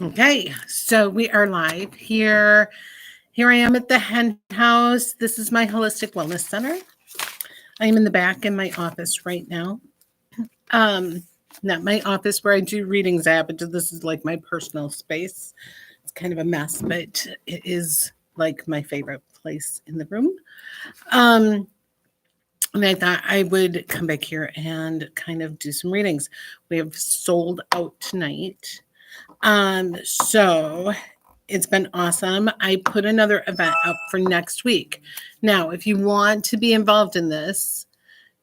Okay, so we are live here. Here I am at the Hen House. This is my holistic wellness center. I am in the back in my office right now. Um, Not my office where I do readings at, but this is like my personal space. It's kind of a mess, but it is like my favorite place in the room. Um, and I thought I would come back here and kind of do some readings. We have sold out tonight. So it's been awesome. I put another event up for next week. Now, if you want to be involved in this,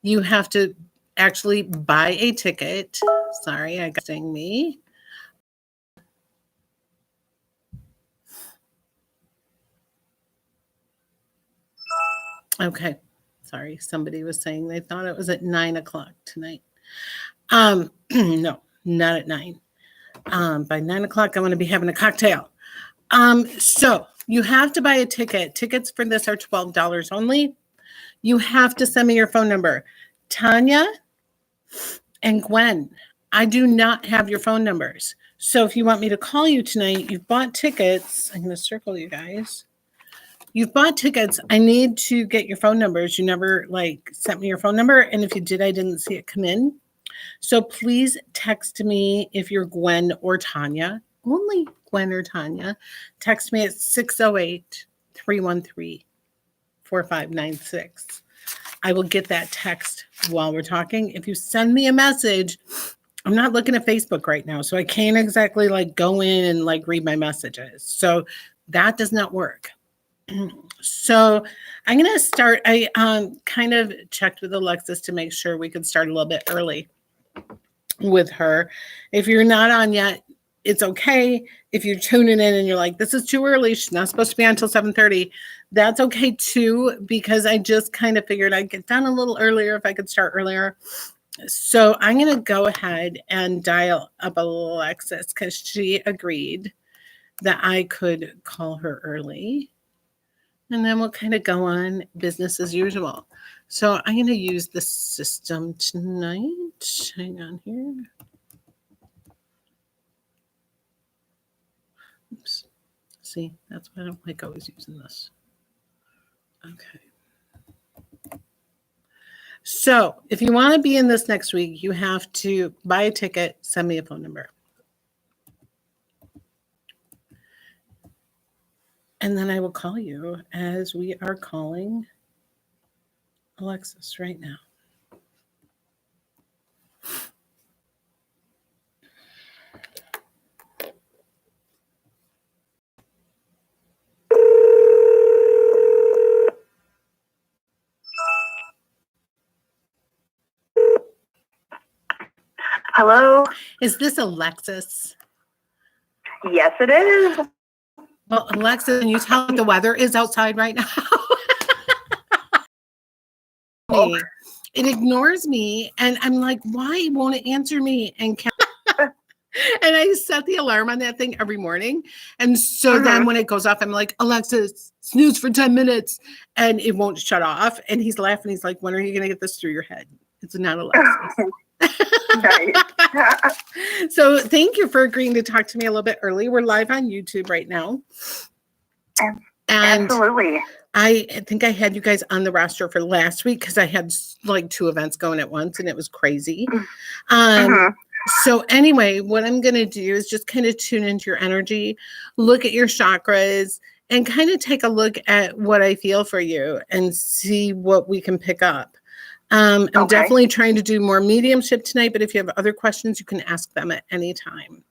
you have to actually buy a ticket. Sorry, I got me. Okay. Sorry, somebody was saying they thought it was at 9:00 tonight. No, not at 9. By 9:00, I'm going to be having a cocktail. So you have to buy a ticket. Tickets for this are $12 only. You have to send me your phone number. Tanya and Gwen, I do not have your phone numbers. So if you want me to call you tonight, you've bought tickets. I'm going to circle you guys. You've bought tickets. I need to get your phone numbers. You never sent me your phone number. And if you did, I didn't see it come in. So please text me if you're Gwen or Tanya. Only Gwen or Tanya. Text me at 608-313-4596. I will get that text while we're talking. If you send me a message, I'm not looking at Facebook right now, so I can't exactly go in and read my messages. So that does not work. So I'm going to start. I kind of checked with Alexis to make sure we could start a little bit early with her. If you're not on yet, it's okay. If you're tuning in and you're like, this is too early, she's not supposed to be on until 7:30, that's okay too, because I just kind of figured I'd get done a little earlier if I could start earlier. So I'm going to go ahead and dial up Alexis because she agreed that I could call her early. And then we'll kind of go on business as usual. So I'm going to use the system tonight. Hang on here. Oops. See, that's why I don't like always using this. Okay. So if you want to be in this next week, you have to buy a ticket, send me a phone number. And then I will call you as we are calling Alexis right now. Hello? Is this Alexis? Yes, it is. Well, Alexis, can you tell me the weather is outside right now? It ignores me, and I'm like, why won't it answer me? And I set the alarm on that thing every morning. And so then when it goes off, I'm like, Alexis, snooze for 10 minutes. And it won't shut off. And he's laughing. He's like, when are you going to get this through your head? It's not Alexis. So thank you for agreeing to talk to me a little bit early. We're live on YouTube right now. And absolutely. I think I had you guys on the roster for last week because I had 2 events going at once and it was crazy. So anyway, what I'm going to do is just kind of tune into your energy, look at your chakras, and kind of take a look at what I feel for you and see what we can pick up. I'm definitely trying to do more mediumship tonight, but if you have other questions, you can ask them at any time.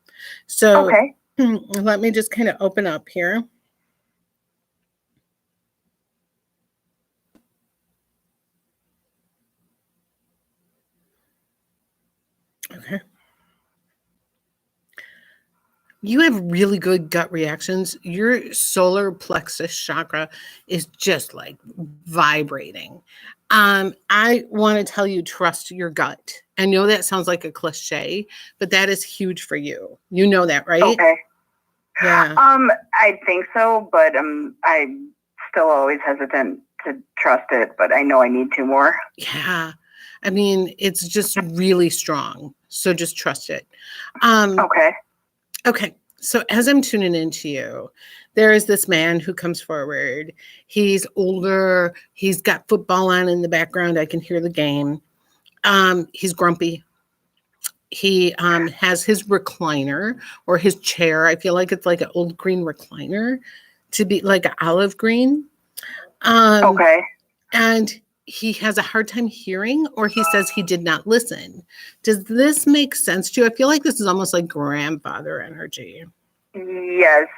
So let me just kind of open up here. Okay. You have really good gut reactions. Your solar plexus chakra is just vibrating. I want to tell you, trust your gut. I know that sounds like a cliche, but that is huge for you. You know that, right? Okay. Yeah. I think so, but I'm still always hesitant to trust it, but I know I need to more. Yeah. I mean, it's just really strong. So just trust it. Okay. So as I'm tuning into you, there is this man who comes forward. He's older. He's got football on in the background. I can hear the game. He's grumpy. He has his recliner or his chair. I feel like it's like an old green recliner to be like an olive green. Okay. And he has a hard time hearing, or he says he did not listen. Does this make sense to you? I feel like this is almost like grandfather energy. Yes,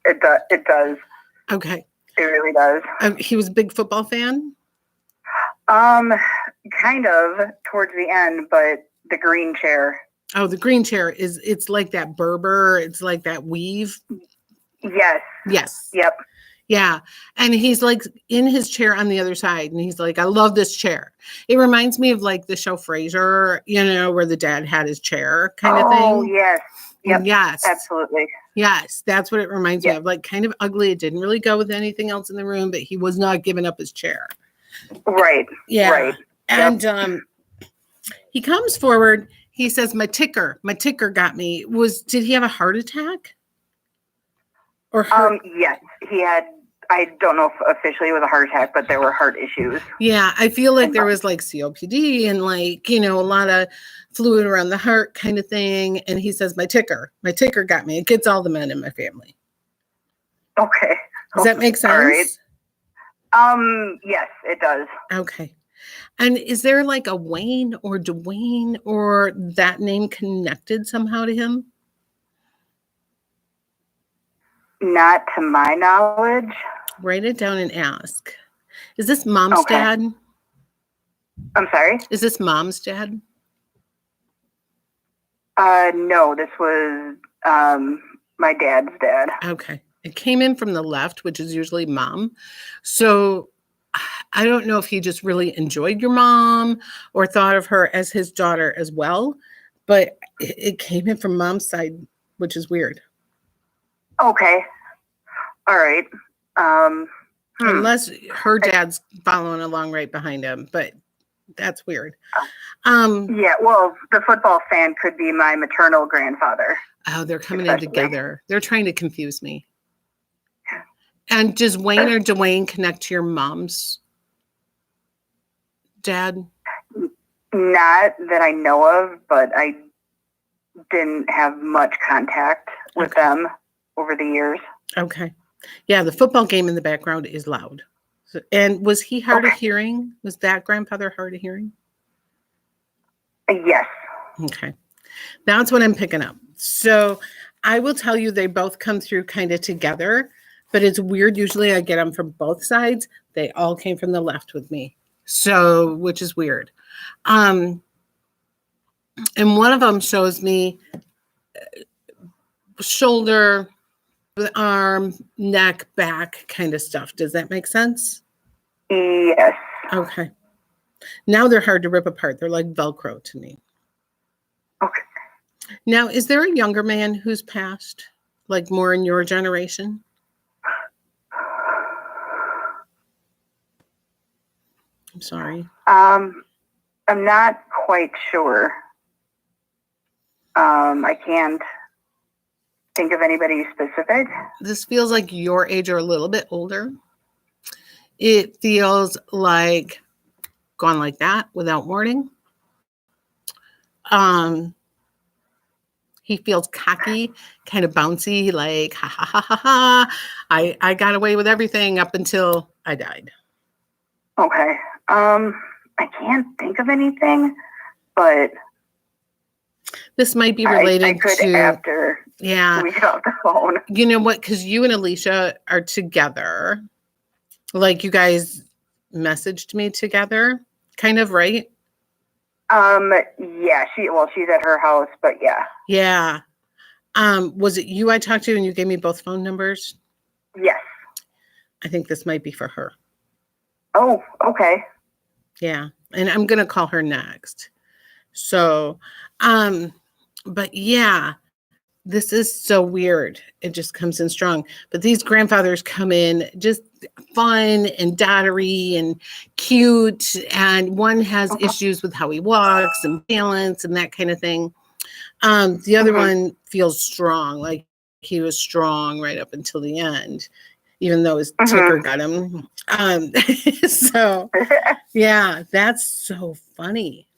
it does. It does. Okay. It really does. He was a big football fan? Kind of towards the end, but the green chair. Oh, the green chair it's like that Berber. It's like that weave. Yes. Yes. Yep. Yeah. And he's like in his chair on the other side. And he's like, I love this chair. It reminds me of like the show Frasier, where the dad had his chair kind of thing. Oh, yes. Yep. Yes. Absolutely. Yes. That's what it reminds me of. Like kind of ugly. It didn't really go with anything else in the room, but he was not giving up his chair. Right. Yeah. Right. And he comes forward. He says, my ticker got me. Did he have a heart attack? Or yes, he had. I don't know if officially it was a heart attack, but there were heart issues. Yeah, I feel like there was like COPD and like, a lot of fluid around the heart kind of thing. And he says, my ticker got me. It gets all the men in my family. Okay. Does that make sense? All right. Yes, it does. Okay. And is there like a Wayne or Dwayne or that name connected somehow to him? Not to my knowledge. Write it down and ask. Is this mom's dad? I'm sorry? Is this mom's dad? No, this was my dad's dad. Okay. It came in from the left, which is usually mom. So I don't know if he just really enjoyed your mom or thought of her as his daughter as well, but it came in from mom's side, which is weird. Okay. All right. Unless her dad's following along right behind him, but that's weird. Yeah, well, the football fan could be my maternal grandfather. Oh, they're coming in together. They're trying to confuse me. And does Wayne or Dwayne connect to your mom's dad? Not that I know of, but I didn't have much contact with them over the years. Okay. Yeah, the football game in the background is loud. And was he hard of hearing? Was that grandfather hard of hearing? Yes. Okay. That's what I'm picking up. So I will tell you they both come through kind of together, but it's weird. Usually I get them from both sides. They all came from the left with me. So, which is weird. And one of them shows me shoulder, arm, neck, back kind of stuff. Does that make sense? Yes. Okay. Now they're hard to rip apart. They're like Velcro to me. Okay. Now, is there a younger man who's passed, like more in your generation? I'm sorry. I'm not quite sure. I can't think of anybody specific. This feels like your age or a little bit older. It feels like gone like that without warning. He feels cocky, kind of bouncy, like ha ha ha ha ha. I got away with everything up until I died. Okay. I can't think of anything, but this might be related I could to after we get off the phone. You know what? Because you and Alicia are together. Like you guys messaged me together, kind of, right? Yeah, she's at her house, but yeah. Yeah. Was it you I talked to and you gave me both phone numbers? Yes. I think this might be for her. Oh, okay. Yeah. And I'm going to call her next. So, but yeah, this is so weird. It just comes in strong. But these grandfathers come in just fun and dottery and cute. And one has issues with how he walks and balance and that kind of thing. The other one feels strong, like he was strong right up until the end, even though his ticker got him. So yeah, that's so funny.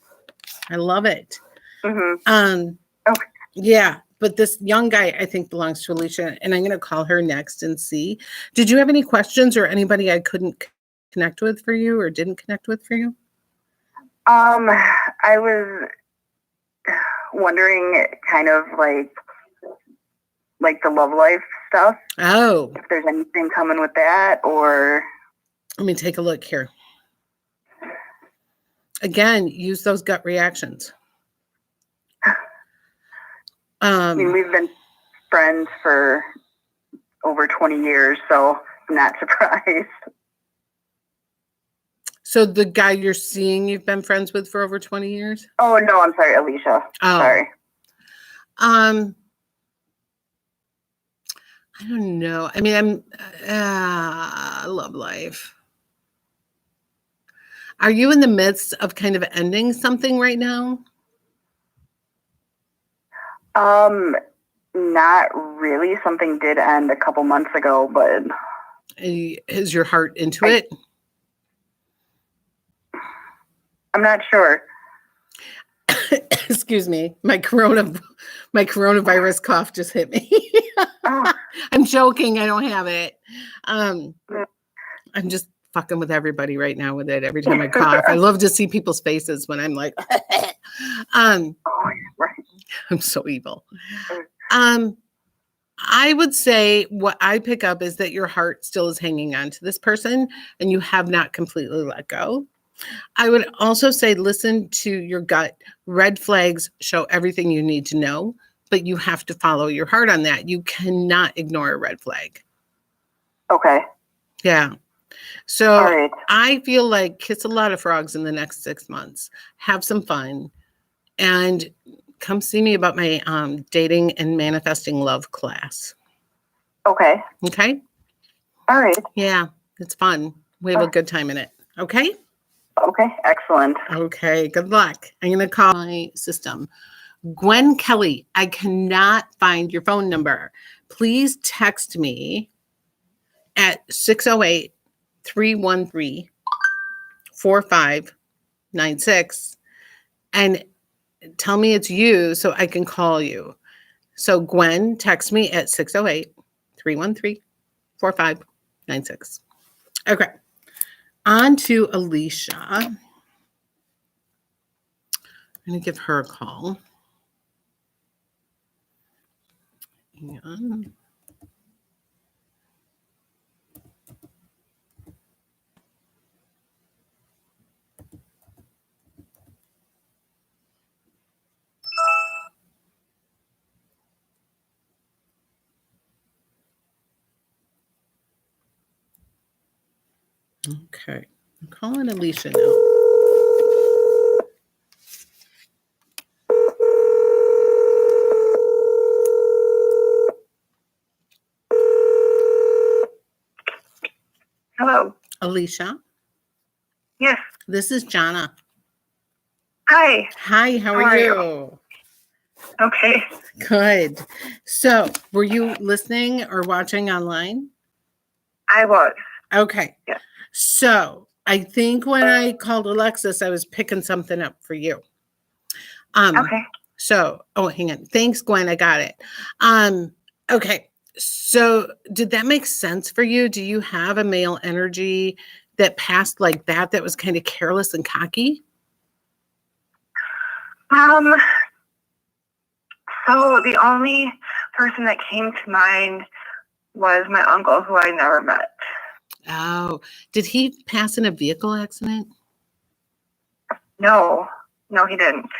I love it. Okay. Yeah, but this young guy, I think, belongs to Alicia, and I'm going to call her next and see. Did you have any questions or anybody I couldn't connect with for you or didn't connect with for you? I was wondering kind of like the love life stuff. Oh, If there's anything coming with that, or let me take a look here. Again, use those gut reactions. I mean, we've been friends for over 20 years, so I'm not surprised. So the guy you're seeing, you've been friends with for over 20 years? Oh, no, I'm sorry, Alicia. Oh. Sorry. I don't know. I mean, love life. Are you in the midst of kind of ending something right now? Not really. Something did end a couple months ago, but Is your heart into it? I'm not sure. Excuse me. My coronavirus cough just hit me. Oh. I'm joking. I don't have it. I'm just fucking with everybody right now with it every time I cough. I love to see people's faces when I'm like, Right. I'm so evil. I would say what I pick up is that your heart still is hanging on to this person and you have not completely let go. I would also say listen to your gut. Red flags show everything you need to know, but you have to follow your heart on that. You cannot ignore a red flag. Okay. Yeah. So all right. I feel like kiss a lot of frogs in the next 6 months. Have some fun. And come see me about my dating and manifesting love class. Okay. Okay? All right. Yeah, it's fun. We have a good time in it. Okay? Okay. Excellent. Okay, good luck. I'm going to call my system. Gwen Kelly, I cannot find your phone number. Please text me at 608-313-4596 and tell me it's you so I can call you. So Gwen, text me at 608-313-4596. Okay. On to Alicia. I'm going to give her a call. Hang on. Okay. I'm calling Alicia now. Hello. Alicia, Yes. this is Jonna. Hi. Hi, how are you? Okay. Good. So, were you listening or watching online? I was. Okay. Yeah. So, I think when I called Alexis, I was picking something up for you. Okay. So, hang on. Thanks, Gwen. I got it. Okay. So, did that make sense for you? Do you have a male energy that passed like that was kind of careless and cocky? So the only person that came to mind was my uncle, who I never met. Oh, did he pass in a vehicle accident? No, he didn't.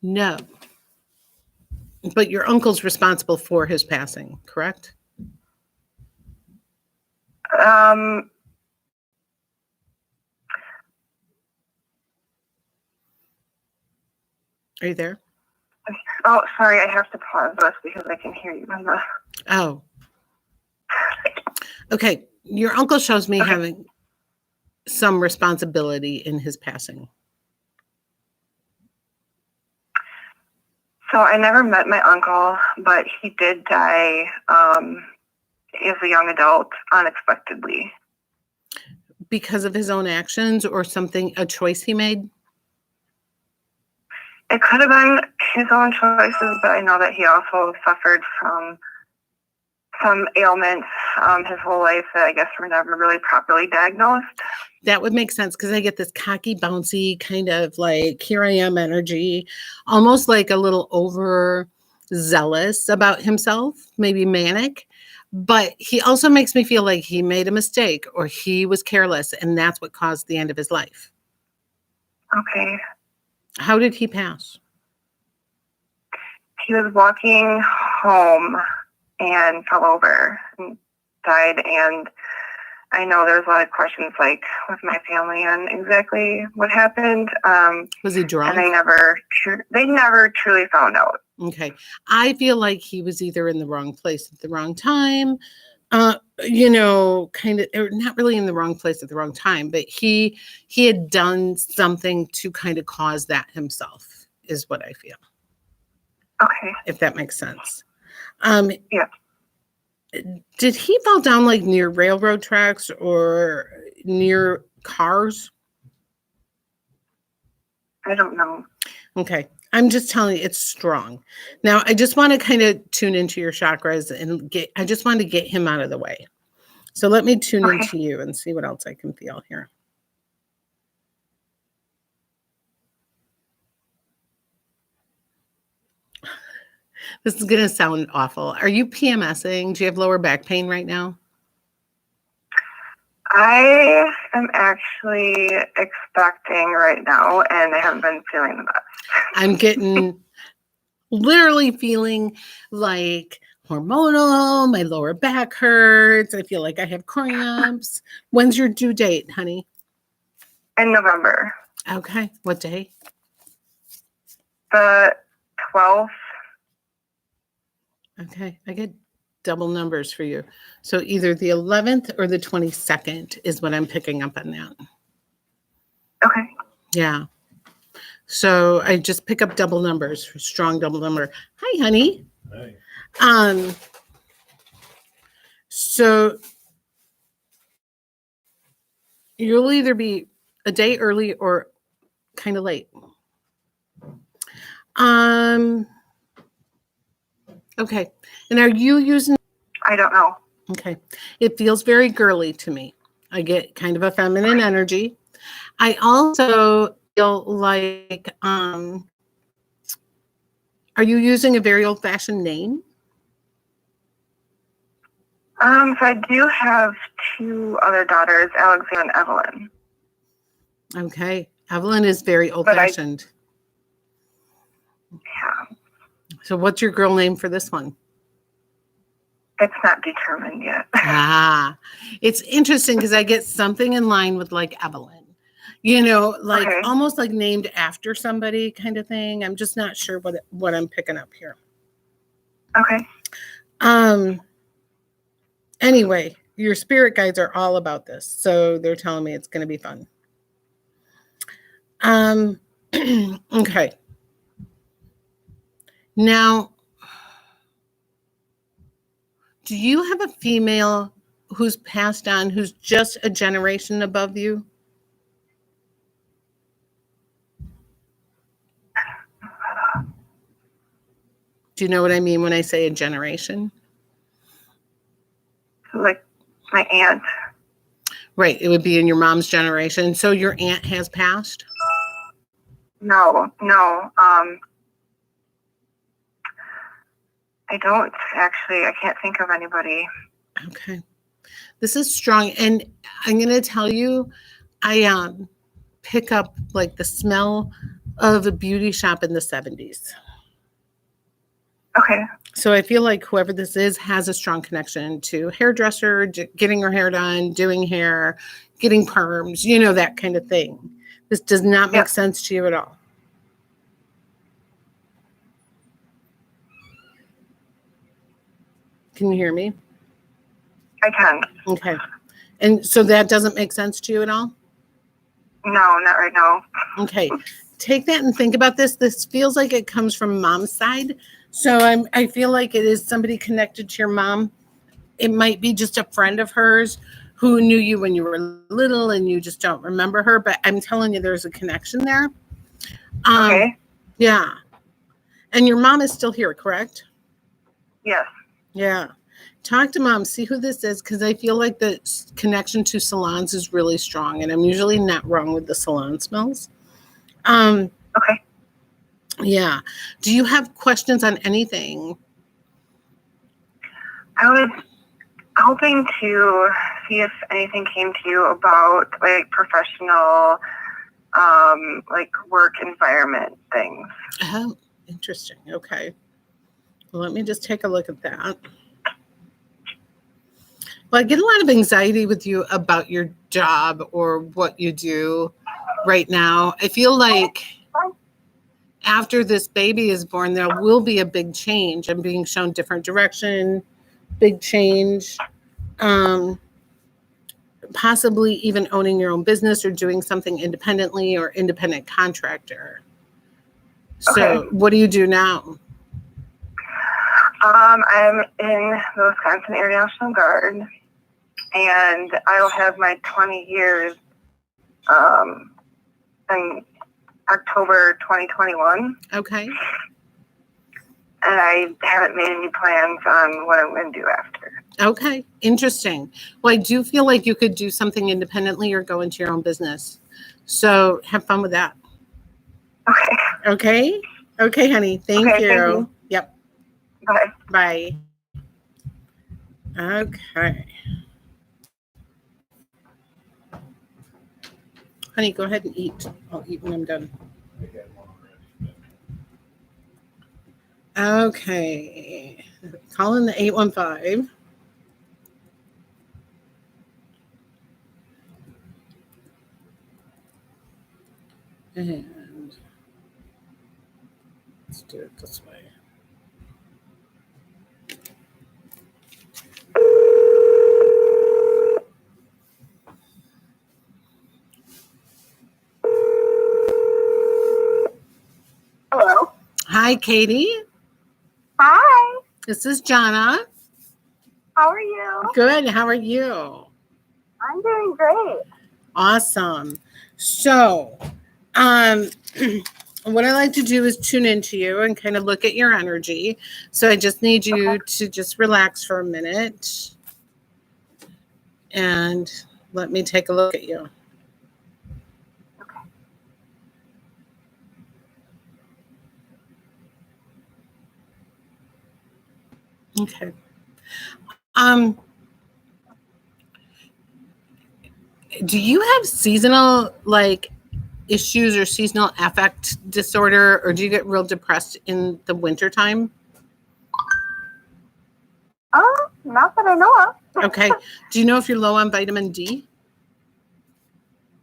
No. But your uncle's responsible for his passing, correct? Are you there? Oh, sorry, I have to pause this because I can hear you. Oh. Okay. Your uncle shows me having some responsibility in his passing. So I never met my uncle, but he did die as a young adult unexpectedly. Because of his own actions or something, a choice he made? It could have been his own choices, but I know that he also suffered from some ailments his whole life that I guess were never really properly diagnosed. That would make sense because I get this cocky, bouncy kind of like, here I am energy, almost like a little overzealous about himself, maybe manic. But he also makes me feel like he made a mistake or he was careless, and that's what caused the end of his life. Okay. How did he pass? He was walking home and fell over and died. And I know there's a lot of questions like with my family on exactly what happened. Was he drunk? And they never truly found out. Okay. I feel like he was either in the wrong place at the wrong time, kind of, or not really in the wrong place at the wrong time, but he had done something to kind of cause that himself, is what I feel. Okay. If that makes sense. Yeah. Did he fall down like near railroad tracks or near cars? I don't know. Okay. I'm just telling you, it's strong. Now, I just want to kind of tune into your chakras and I just want to get him out of the way. So let me tune into you and see what else I can feel here. This is going to sound awful. Are you PMSing? Do you have lower back pain right now? I am actually expecting right now, and I haven't been feeling the best. I'm getting literally feeling like hormonal. My lower back hurts. I feel like I have cramps. When's your due date, honey? In November. Okay. What day? The 12th. Okay. I get double numbers for you. So either the 11th or the 22nd is what I'm picking up on that. Okay. Yeah. So I just pick up double numbers, strong double number. Hi, honey. Hi. So you'll either be a day early or kind of late. Okay. And are you using? I don't know. Okay. It feels very girly to me. I get kind of a feminine energy. I also feel like, are you using a very old-fashioned name? So I do have two other daughters, Alexandra and Evelyn. Okay. Evelyn is very old-fashioned. Yeah. So what's your girl name for this one? It's not determined yet. It's interesting because I get something in line with like Evelyn, like almost like named after somebody kind of thing. I'm just not sure what I'm picking up here. Okay. Anyway, your spirit guides are all about this. So they're telling me it's going to be fun. Okay. Now, do you have a female who's passed on, who's just a generation above you? Do you know what I mean when I say a generation? Like my aunt. Right. It would be in your mom's generation. So your aunt has passed? No. I don't actually. I can't think of anybody. Okay. This is strong. And I'm going to tell you, I pick up like the smell of a beauty shop in the 70s. Okay. So I feel like whoever this is has a strong connection to hairdresser, getting her hair done, doing hair, getting perms, that kind of thing. This does not make sense to you at all. Can you hear me? I can. Okay. And so that doesn't make sense to you at all? No, not right now. Okay. take that and think about this. This feels like it comes from mom's side. So I feel like it is somebody connected to your mom. It might be just a friend of hers who knew you when you were little and you just don't remember her. But I'm telling you, there's a connection there. Okay. Yeah. And your mom is still here, correct? Yes. Yeah. Talk to mom, see who this is, because I feel like the connection to salons is really strong. And I'm usually not wrong with the salon smells. Okay. Yeah. Do you have questions on anything? I was hoping to see if anything came to you about like professional, like work environment things. Oh, interesting. Okay. Well, let me just take a look at that. Well, I get a lot of anxiety with you about your job or what you do right now. I feel like after this baby is born, there will be a big change. I'm being shown different direction, big change. Possibly even owning your own business or doing something independently or independent contractor. So Okay. what do you do now? I'm in the Wisconsin Air National Guard, and I'll have my 20 years in October 2021. Okay. And I haven't made any plans on what I'm going to do after. Okay. Interesting. Well, I do feel like you could do something independently or go into your own business. So have fun with that. Okay. Okay. Okay, honey. Thank Okay, you. thank you. Yep. Bye. Bye. Okay. Honey, go ahead and eat. I'll eat when I'm done. Okay. Call in the 815. And let's do it this way. Hello. Hi, Katie. Hi. This is Jonna. How are you? Good. How are you? I'm doing great. Awesome. So, what I like to do is tune into you and kind of look at your energy. So I just need you to just relax for a minute and let me take a look at you. Okay. Do you have seasonal like issues or seasonal affect disorder, or do you get real depressed in the wintertime? Not that I know of. Okay. Do you know if you're low on vitamin D?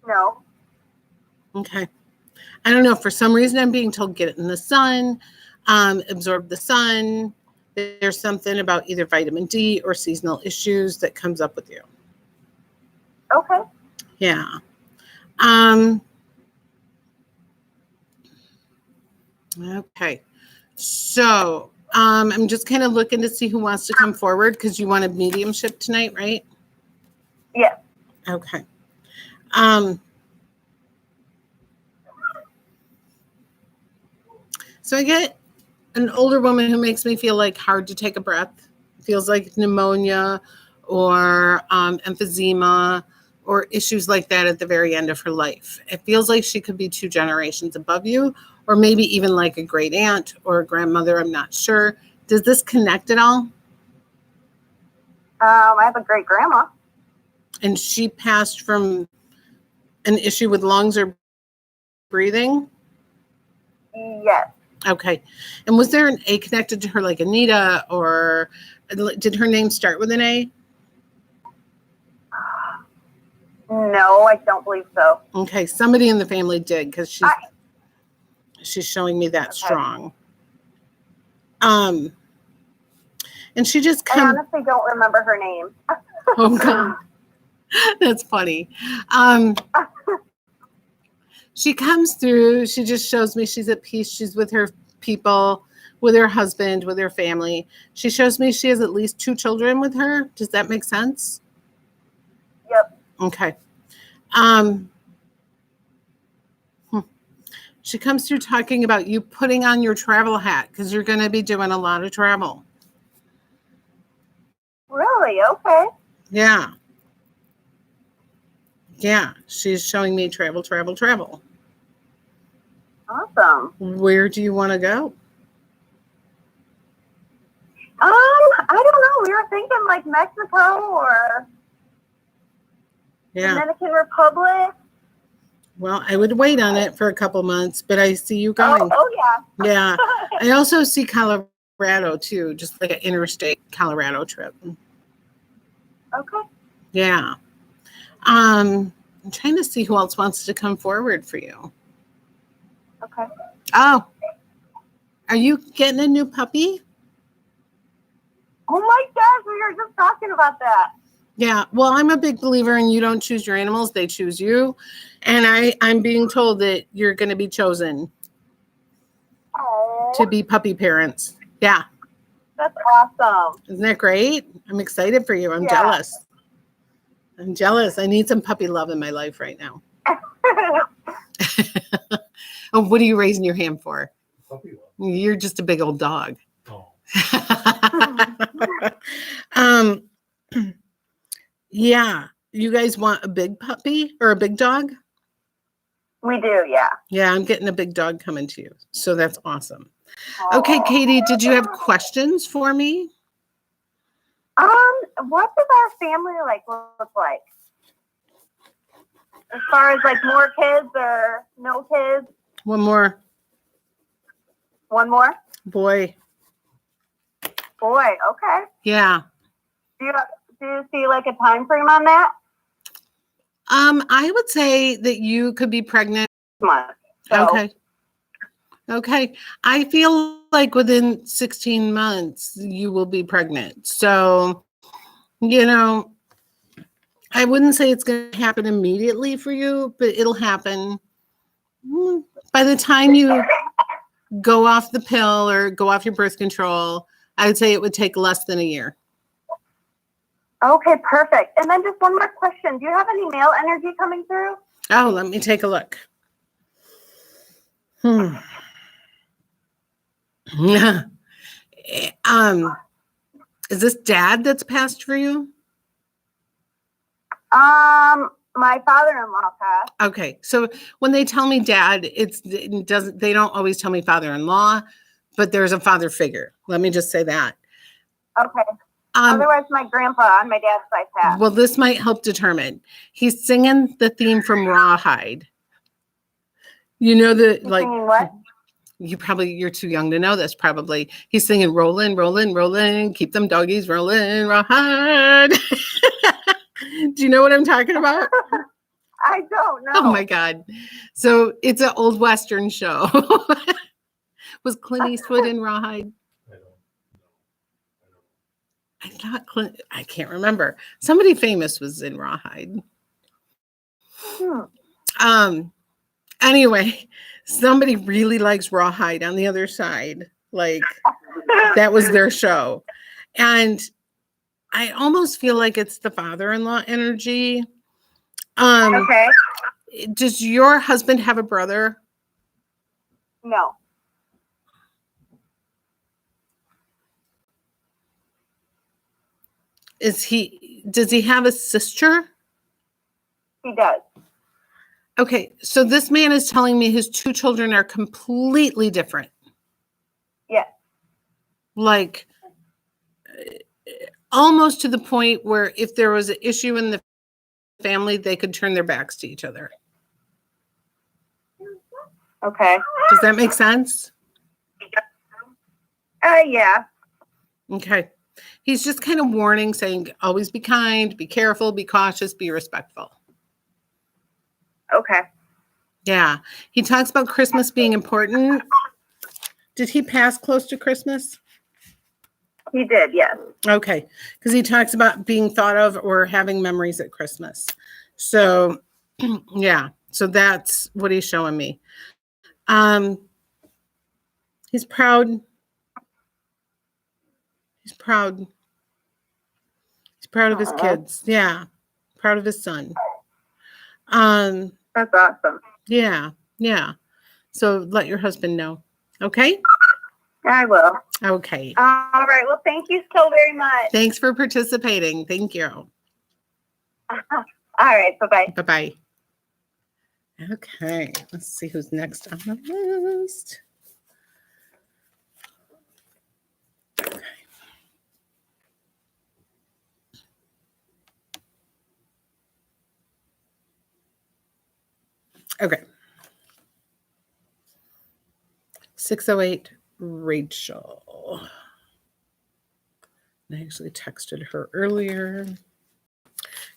No. Okay. I don't know. For some reason, I'm being told get it in the sun, absorb the sun. There's something about either vitamin D or seasonal issues that comes up with you. Okay. Yeah. Okay. So I'm just kind of looking to see who wants to come forward because you wanted mediumship tonight, right? Yeah. Okay. So I get an older woman who makes me feel like hard to take a breath. Feels like pneumonia or emphysema or issues like that at the very end of her life. It feels like she could be 2 generations above you, or maybe even like a great aunt or a grandmother. I'm not sure. Does this connect at all? I have a great grandma. And she passed from an issue with lungs or breathing? Yes. Okay. And was there an A connected to her, like Anita, or did her name start with an A? No, I don't believe so. Okay. Somebody in the family did because she's showing me that strong. And she just I honestly don't remember her name. Oh God. That's funny. She comes through. She just shows me she's at peace. She's with her people, with her husband, with her family. She shows me she has at least 2 children with her. Does that make sense? Yep. Okay. She comes through talking about you putting on your travel hat because you're going to be doing a lot of travel. Really? Okay. Yeah. Yeah. She's showing me travel. Awesome. Where do you want to go? I don't know. We were thinking like Mexico or Yeah. Dominican Republic. Well, I would wait on it for a couple months, but I see you going. Oh yeah. Yeah. I also see Colorado too, just like an interstate Colorado trip. Okay. Yeah. I'm trying to see who else wants to come forward for you. Okay. Oh, are you getting a new puppy? Oh my gosh, we were just talking about that. Yeah. Well, I'm a big believer in you don't choose your animals, they choose you. And I'm being told that you're going to be chosen Oh, to be puppy parents. Yeah. that's awesome. Isn't that great? I'm excited for you. I'm Yeah. jealous. I'm jealous. I need some puppy love in my life right now. Oh, what are you raising your hand for? Puppy love. You're just a big old dog. Oh. Yeah. You guys want a big puppy or a big dog? We do, yeah. Yeah, I'm getting a big dog coming to you. So that's awesome. Okay, Katie, did you have questions for me? What does our family look like? As far as like more kids or no kids? One more. One more? Boy. Boy, okay. Yeah. Do you see like a time frame on that? I would say that you could be pregnant. Month. So, Okay. I feel like within 16 months you will be pregnant. So, I wouldn't say it's going to happen immediately for you, but it'll happen. By the time you go off the pill or go off your birth control, I would say it would take less than a year. Okay, perfect. And then just one more question. Do you have any male energy coming through? Oh, let me take a look. Yeah. Is this dad that's passed for you? My father-in-law passed. Okay. So when they tell me dad, they don't always tell me father-in-law, but there's a father figure. Let me just say that. Okay. Otherwise, my grandpa on my dad's side passed. Well, this might help determine. He's singing the theme from Rawhide. You know He's singing what? You're too young to know this probably. He's singing rolling, rolling, rolling, keep them doggies rolling, Rawhide. Do you know what I'm talking about? I don't know. Oh my God. So it's an old Western show. Was Clint Eastwood in Rawhide? I thought I can't remember. Somebody famous was in Rawhide. Anyway, somebody really likes Rawhide on the other side. Like that was their show. And I almost feel like it's the father-in-law energy. Okay. Does your husband have a brother? No. Does he have a sister? He does. Okay, so this man is telling me his 2 children are completely different. Yes. Like almost to the point where if there was an issue in the family, they could turn their backs to each other. Okay. Does that make sense? Yeah. Okay. He's just kind of warning, saying, always be kind, be careful, be cautious, be respectful. Okay. Yeah. He talks about Christmas being important. Did he pass close to Christmas? He did, yes. Okay. Because he talks about being thought of or having memories at Christmas. So, yeah. So that's what he's showing me. He's proud. He's proud. He's proud of his kids. Yeah. Proud of his son. That's awesome. Yeah. Yeah. So let your husband know. Okay? I will. Okay. All right. Well, thank you so very much. Thanks for participating. Thank you. All right. Bye-bye. Bye-bye. Okay. Let's see who's next on the list. Okay. 608 Rachel. I actually texted her earlier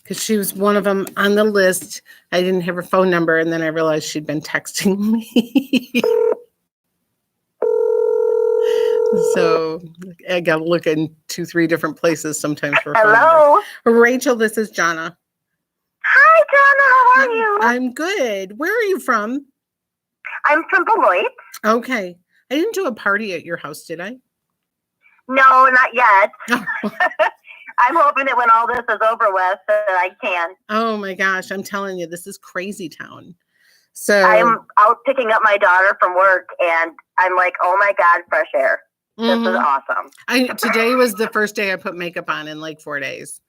because she was one of them on the list. I didn't have her phone number, and then I realized she'd been texting me. So I got to look in 2-3 different places sometimes for a phone number. Hello. Rachel, this is Jonna. Hi, Jonna. How are you? I'm good. Where are you from? I'm from Beloit. Okay. I didn't do a party at your house, did I? No, not yet. Oh. I'm hoping that when all this is over with, that I can. Oh my gosh, I'm telling you, this is crazy town. So I'm out picking up my daughter from work, and I'm like, oh my God, fresh air. This is awesome. Today was the first day I put makeup on in like 4 days.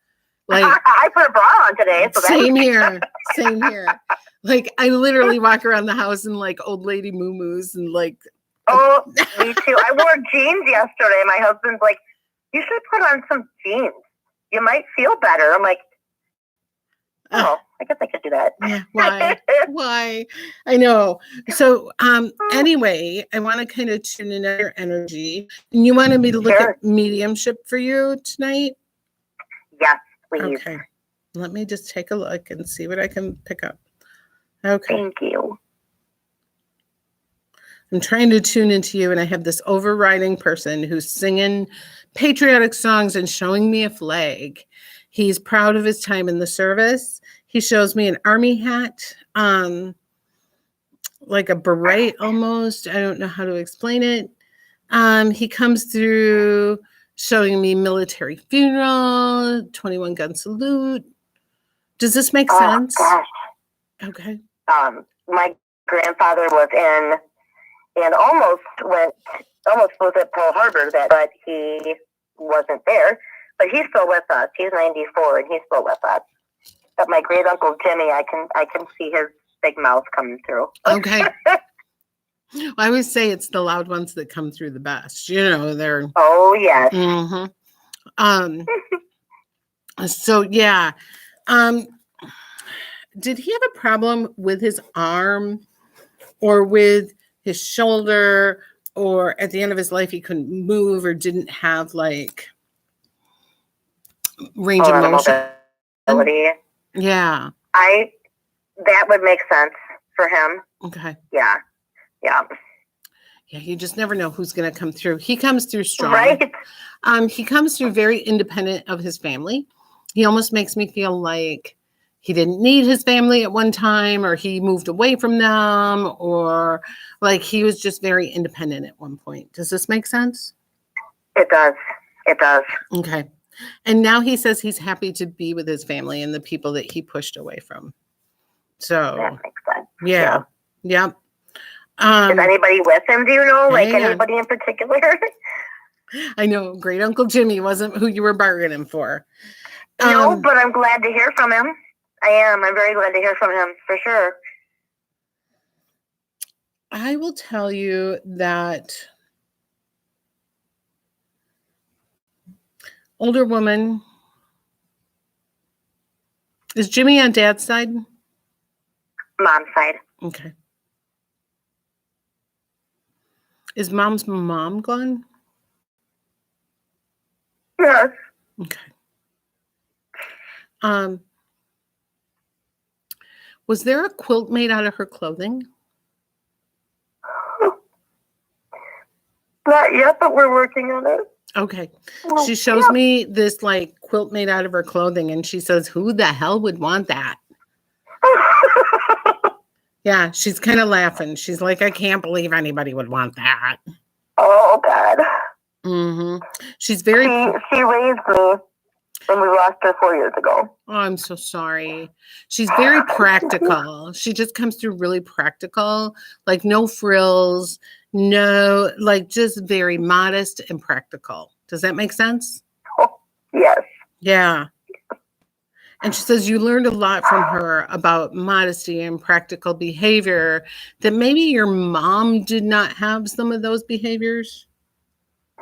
Like I put a bra on today. So same here. Same here. Like I literally walk around the house in like old lady moo-moos and like. Oh, me too. I wore jeans yesterday. My husband's like, you should put on some jeans. You might feel better. I'm like, oh, I guess I could do that. Yeah, why? Why? I know. So anyway, I want to kind of tune in your energy. And you wanted me to look at mediumship for you tonight? Yes, please. Okay. Let me just take a look and see what I can pick up. Okay. Thank you. I'm trying to tune into you, and I have this overriding person who's singing patriotic songs and showing me a flag. He's proud of his time in the service. He shows me an army hat, like a beret almost. I don't know how to explain it. He comes through showing me military funeral, 21 gun salute. Does this make sense? Gosh. Okay. My grandfather was in and almost was at Pearl Harbor, but he wasn't there. But he's still with us. He's 94, and he's still with us. But my great uncle Jimmy, I can see his big mouth coming through. Okay. Well, I always say it's the loud ones that come through the best. You know, they're. Oh yes. So yeah. Did he have a problem with his arm, or with his shoulder, or at the end of his life he couldn't move or didn't have like range of motion? Yeah. That would make sense for him. Okay. Yeah. Yeah. Yeah, you just never know who's going to come through. He comes through strong. Right. He comes through very independent of his family. He almost makes me feel like he didn't need his family at one time, or he moved away from them, or like he was just very independent at one point. Does this make sense? It does. It does. Okay. And now he says he's happy to be with his family and the people that he pushed away from. So that makes sense. Yeah. Yep. Is anybody with him? Do you know? Like anybody in particular? I know great Uncle Jimmy wasn't who you were bargaining for. No, but I'm glad to hear from him. I am. I'm very glad to hear from him for sure. I will tell you that older woman. Is Jimmy on Dad's side? Mom's side. Okay. Is Mom's mom gone? Yes. Okay. Was there a quilt made out of her clothing? Not yet, but we're working on it. Okay. She shows me this like quilt made out of her clothing, and she says, who the hell would want that? Yeah, she's kind of laughing. She's like, I can't believe anybody would want that. Oh, God. Mm-hmm. She's very... She raised me, and we lost her 4 years ago. Oh, I'm so sorry. She's very practical. She just comes through really practical, like no frills, no, like just very modest and practical. Does that make sense? Oh, yes. Yeah. And she says you learned a lot from her about modesty and practical behavior, that maybe your mom did not have some of those behaviors.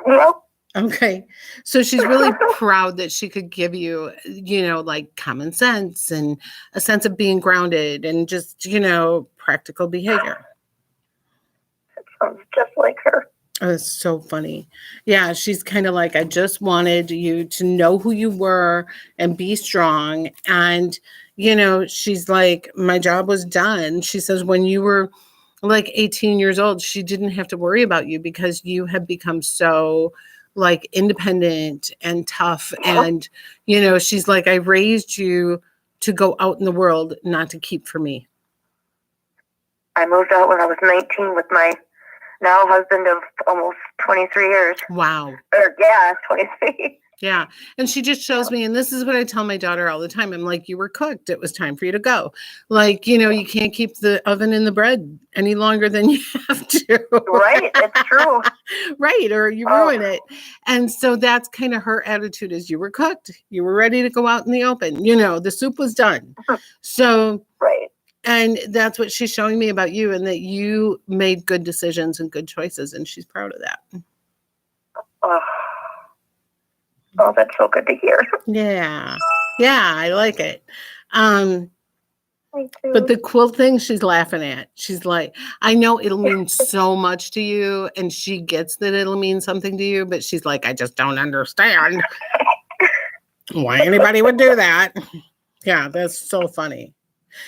Yep. Okay. So she's really proud that she could give you, like common sense and a sense of being grounded and just, practical behavior. It sounds just like her. Oh, it's so funny. Yeah, she's kind of like, I just wanted you to know who you were and be strong. And, she's like, my job was done. She says, when you were like 18 years old, she didn't have to worry about you because you have become so like independent and tough. And, she's like, I raised you to go out in the world, not to keep for me. I moved out when I was 19 with my now husband of almost 23 years. Wow. 23. Yeah. And she just shows me, and this is what I tell my daughter all the time. I'm like, you were cooked. It was time for you to go. Like, you can't keep the oven in the bread any longer than you have to. Right. It's true. Right. Or you ruin it. And so that's kind of her attitude, is you were cooked. You were ready to go out in the open. The soup was done. So, right. And that's what she's showing me about you, and that you made good decisions and good choices. And she's proud of that. Oh, that's so good to hear. Yeah. Yeah, I like it. Me too. But the cool thing, she's laughing at. She's like, I know it'll mean so much to you, and she gets that it'll mean something to you, but she's like, I just don't understand why anybody would do that. Yeah, that's so funny.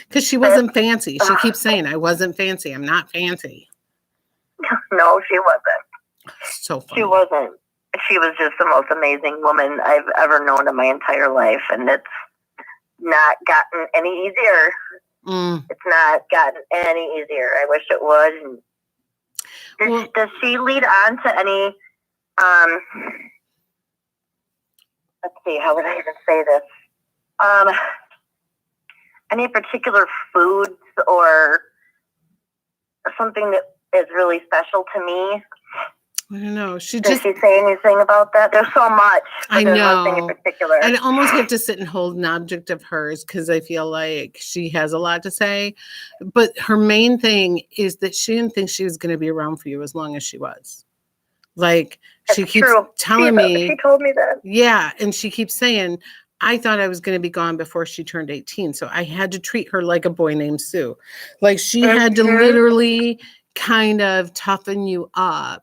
Because she wasn't fancy. She keeps saying, I wasn't fancy. I'm not fancy. No, she wasn't. So funny. She wasn't. She was just the most amazing woman I've ever known in my entire life, and it's not gotten any easier. It's not gotten any easier. I wish it would. Does she lead on to any, let's see, how would I even say this? Any particular foods or something that is really special to me? I don't know. Does she say anything about that? There's so much. I know. Nothing in particular. I almost have to sit and hold an object of hers because I feel like she has a lot to say. But her main thing is that she didn't think she was going to be around for you as long as she was. Like, she keeps telling me. She told me that. Yeah. And she keeps saying, I thought I was going to be gone before she turned 18. So I had to treat her like a boy named Sue. Like, she had to literally kind of toughen you up.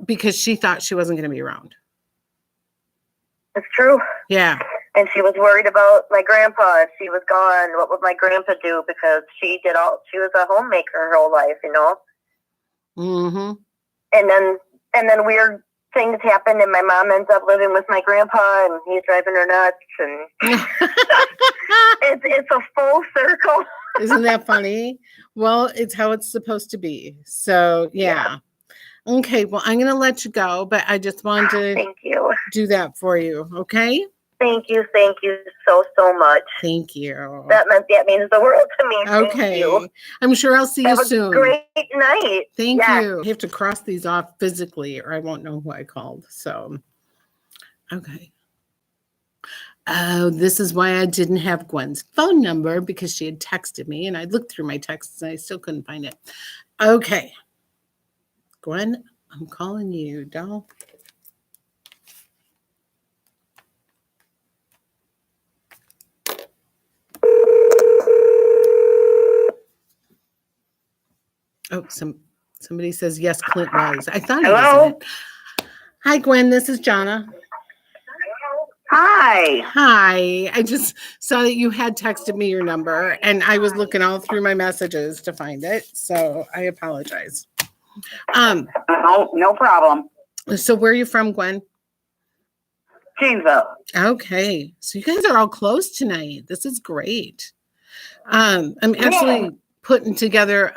Because she thought she wasn't going to be around. It's true. Yeah. And she was worried about my grandpa. If she was gone, what would my grandpa do? Because she was a homemaker her whole life, Mm-hmm. And then weird things happen, and my mom ends up living with my grandpa, and he's driving her nuts, and it's a full circle. Isn't that funny? Well, it's how it's supposed to be. So, yeah. Okay, well, I'm going to let you go, but I just wanted to Thank you. Do that for you, okay? Thank you so much. Thank you. That means the world to me. Okay. Thank you. I'm sure I'll see you soon. Have a great night. Thank you. I have to cross these off physically or I won't know who I called. So, okay. Oh, this is why I didn't have Gwen's phone number, because she had texted me and I looked through my texts and I still couldn't find it. Okay. Gwen, I'm calling you, doll. Oh, somebody says yes, Clint was. I thought he was in it. Hi, Gwen. This is Jonna. Hi. Hi. I just saw that you had texted me your number, and I was looking all through my messages to find it. So I apologize. No problem. So where are you from, Gwen? Janesville. Okay. So you guys are all close tonight. This is great. I'm actually putting together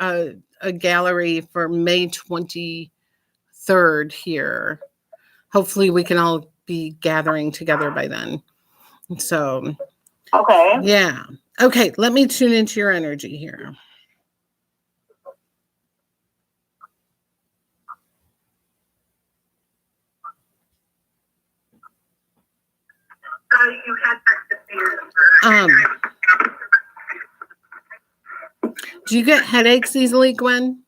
a gallery for May 23rd here. Hopefully we can all be gathering together by then. So, Okay. yeah. Okay, let me tune into your energy here. You had texted me. Do you get headaches easily, Gwen?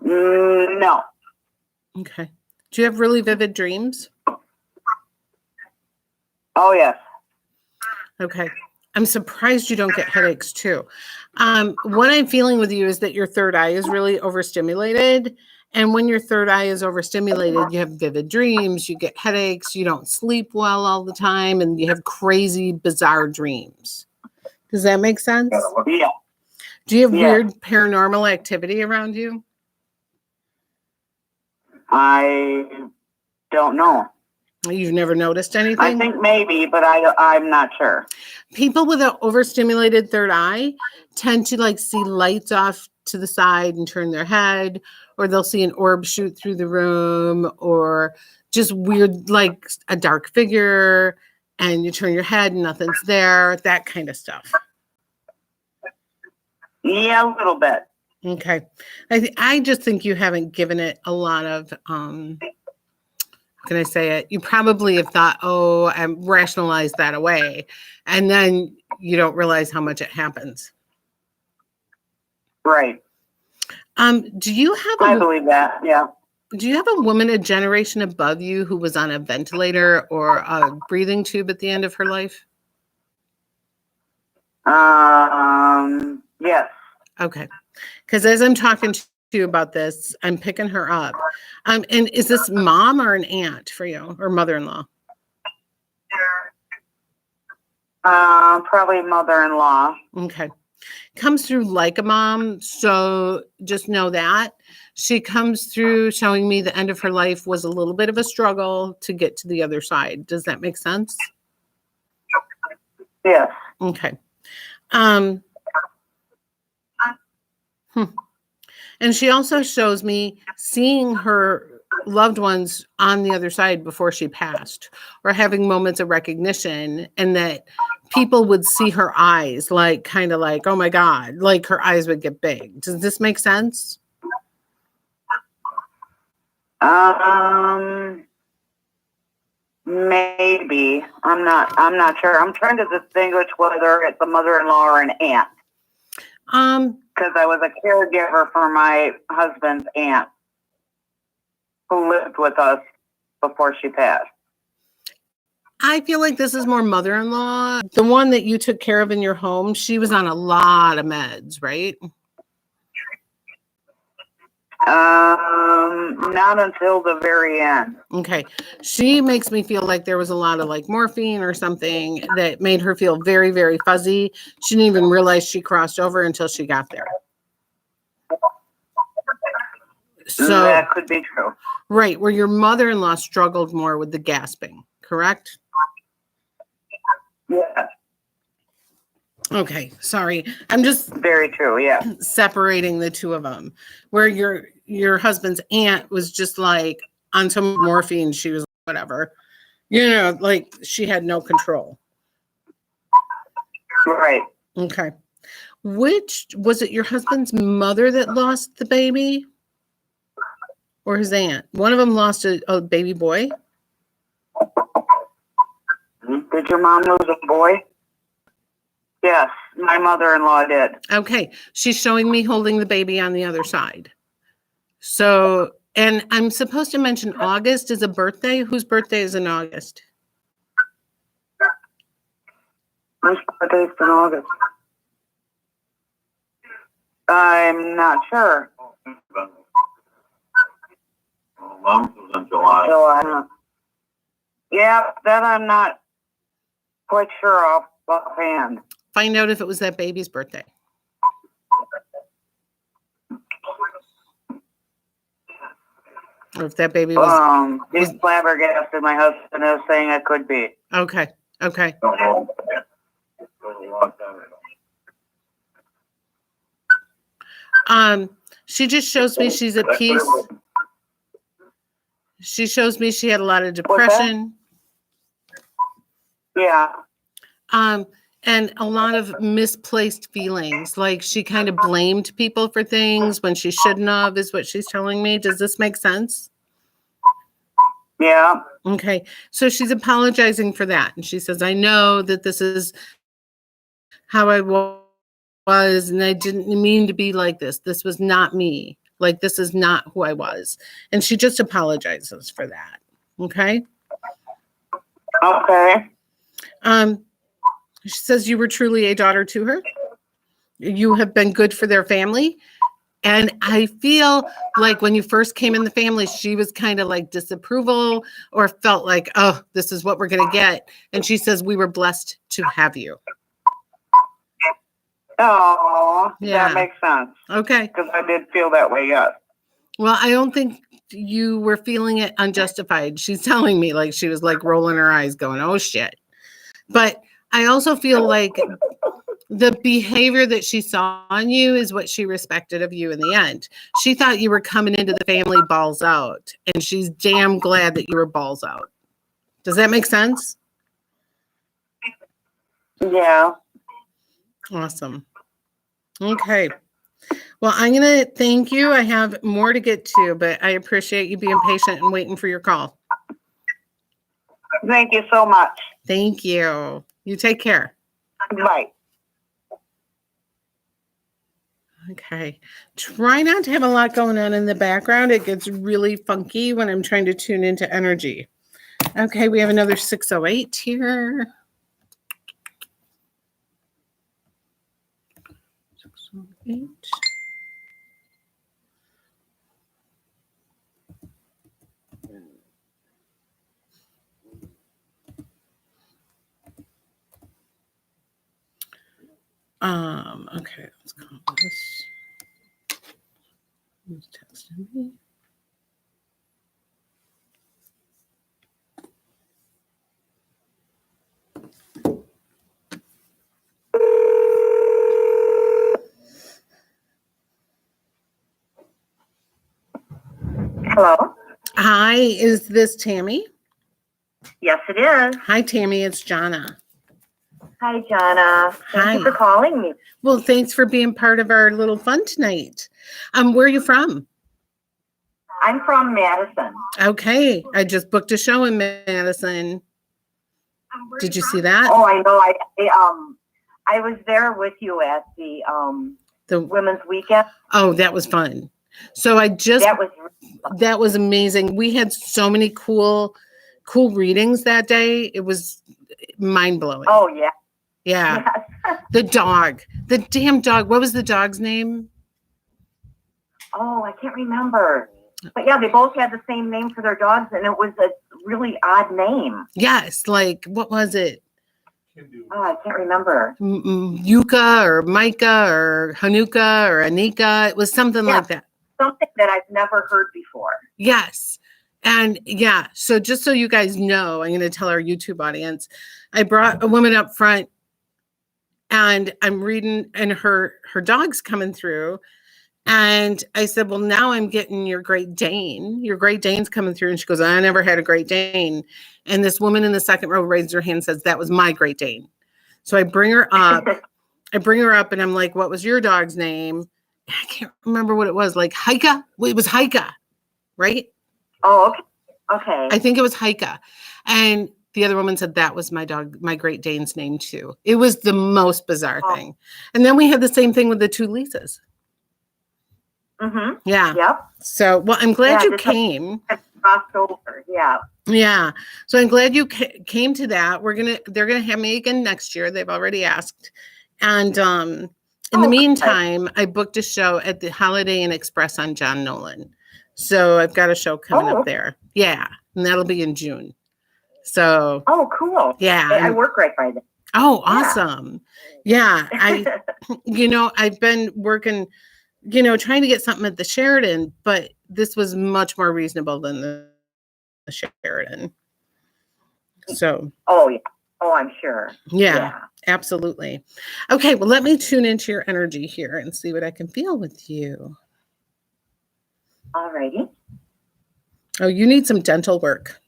No. Okay. Do you have really vivid dreams? Oh, yes. Okay. I'm surprised you don't get headaches too. What I'm feeling with you is that your third eye is really overstimulated. And when your third eye is overstimulated, you have vivid dreams, you get headaches, you don't sleep well all the time, and you have crazy, bizarre dreams. Does that make sense? Yeah. Do you have weird paranormal activity around you? I don't know. You've never noticed anything? I think maybe, but I'm not sure. People with an overstimulated third eye tend to like see lights off to the side and turn their head, or they'll see an orb shoot through the room, or just weird, like a dark figure, and you turn your head and nothing's there, that kind of stuff. Yeah, a little bit. Okay. I just think you haven't given it a lot of, how can I say it? You probably have thought, oh, I rationalized that away. And then you don't realize how much it happens. Right. Do you have I believe that, yeah. Do you have a woman a generation above you who was on a ventilator or a breathing tube at the end of her life? Yes. Okay. Because as I'm talking to you about this, I'm picking her up. And is this mom or an aunt for you, or mother-in-law? Probably mother-in-law. Okay. Comes through like a mom, so just know that. She comes through showing me the end of her life was a little bit of a struggle to get to the other side. Does that make sense? Yes. Okay. And she also shows me seeing her loved ones on the other side before she passed, or having moments of recognition, and that people would see her eyes, like kind of like, oh my God, like her eyes would get big. Does this make sense? Maybe. I'm not sure. I'm trying to distinguish whether it's a mother-in-law or an aunt. Because I was a caregiver for my husband's aunt who lived with us before she passed. I feel like this is more mother-in-law. The one that you took care of in your home, she was on a lot of meds, right? Not until the very end. Okay. She makes me feel like there was a lot of like morphine or something that made her feel very, very fuzzy. She didn't even realize she crossed over until she got there. So that could be true. Right. Where your mother-in-law struggled more with the gasping, correct? Yeah. Okay. Sorry. I'm just very true. Yeah. Separating the two of them, where your husband's aunt was just like on some morphine. She was whatever, like she had no control. Right. Okay. Which was it, your husband's mother that lost the baby or his aunt? One of them lost a baby boy. Did your mom lose a boy? Yes, my mother-in-law did. Okay. She's showing me holding the baby on the other side. So, and I'm supposed to mention August is a birthday. Whose birthday is in August? Whose birthday is in August? I'm not sure. Mom's was in July. Yeah, that I'm not quite sure offhand. Find out if it was that baby's birthday. Or if that baby was... He's flabbergasted. My husband is saying it could be. Okay. Okay. She just shows me she's at peace. She shows me she had a lot of depression. Yeah. And a lot of misplaced feelings. Like she kind of blamed people for things when she shouldn't have, is what she's telling me. Does this make sense? Yeah. Okay. So she's apologizing for that. And she says, I know that this is how I was, and I didn't mean to be like this. This was not me. Like, this is not who I was. And she just apologizes for that. Okay. Okay. She says you were truly a daughter to her. You have been good for their family. And I feel like when you first came in the family, she was kind of like disapproval or felt like, oh, this is what we're going to get. And she says, we were blessed to have you. Oh, Yeah. that makes sense. Okay. Because I did feel that way, yes. Well, I don't think you were feeling it unjustified. She's telling me like she was like rolling her eyes going, oh, shit. But I also feel like the behavior that she saw on you is what she respected of you in the end. She thought you were coming into the family balls out, and she's damn glad that you were balls out. Does that make sense? Yeah. Awesome. Okay. Well, I'm going to thank you. I have more to get to, but I appreciate you being patient and waiting for your call. Thank you so much. Thank you. You take care. Bye. Okay. Try not to have a lot going on in the background. It gets really funky when I'm trying to tune into energy. Okay, we have another 608 here. 608. Okay, let's call this. Who's texting me? Hello. Hi, is this Tammy? Yes, it is. Hi, Tammy, it's Jonna. Hi, Jonna. Thank you for calling me. Well, thanks for being part of our little fun tonight. Where are you from? I'm from Madison. Okay, I just booked a show in Madison. Did you see that? Oh, I know. I was there with you at the Women's Weekend. Oh, that was fun. So that was amazing. We had so many cool readings that day. It was mind blowing. Oh yeah. Yeah. Yes. The damn dog. What was the dog's name? Oh, I can't remember. But yeah, they both had the same name for their dogs, and it was a really odd name. Yes. Like, what was it? Oh, I can't remember. Yuka or Micah or Hanukkah or Anika. It was something like that. Something that I've never heard before. Yes. And yeah, so just so you guys know, I'm going to tell our YouTube audience, I brought a woman up front and I'm reading and her dog's coming through. And I said, well, now I'm getting your Great Dane. Your Great Dane's coming through. And she goes, I never had a Great Dane. And this woman in the second row raised her hand and says, that was my Great Dane. So I bring her up. And I'm like, what was your dog's name? I can't remember what it was. Like Haika? It was Haika, right? Oh, okay. Okay. I think it was Haika. And the other woman said that was my dog, my Great Dane's name too. It was the most bizarre thing. And then we had the same thing with the two Lisas. Mm-hmm. Yeah. Yep. So, well, I'm glad you came. Crossed over. Yeah. Yeah. So I'm glad you came to that. They're gonna have me again next year. They've already asked. And in the meantime, I booked a show at the Holiday Inn Express on John Nolan. So I've got a show coming up there. Yeah. And that'll be in June. So. Oh, cool. Yeah. I work right by there. Oh, awesome. Yeah. I've been working, trying to get something at the Sheridan, but this was much more reasonable than the Sheridan. So. Oh, yeah. Oh, I'm sure. Yeah, absolutely. Okay, well, let me tune into your energy here and see what I can feel with you. All righty. Oh, you need some dental work.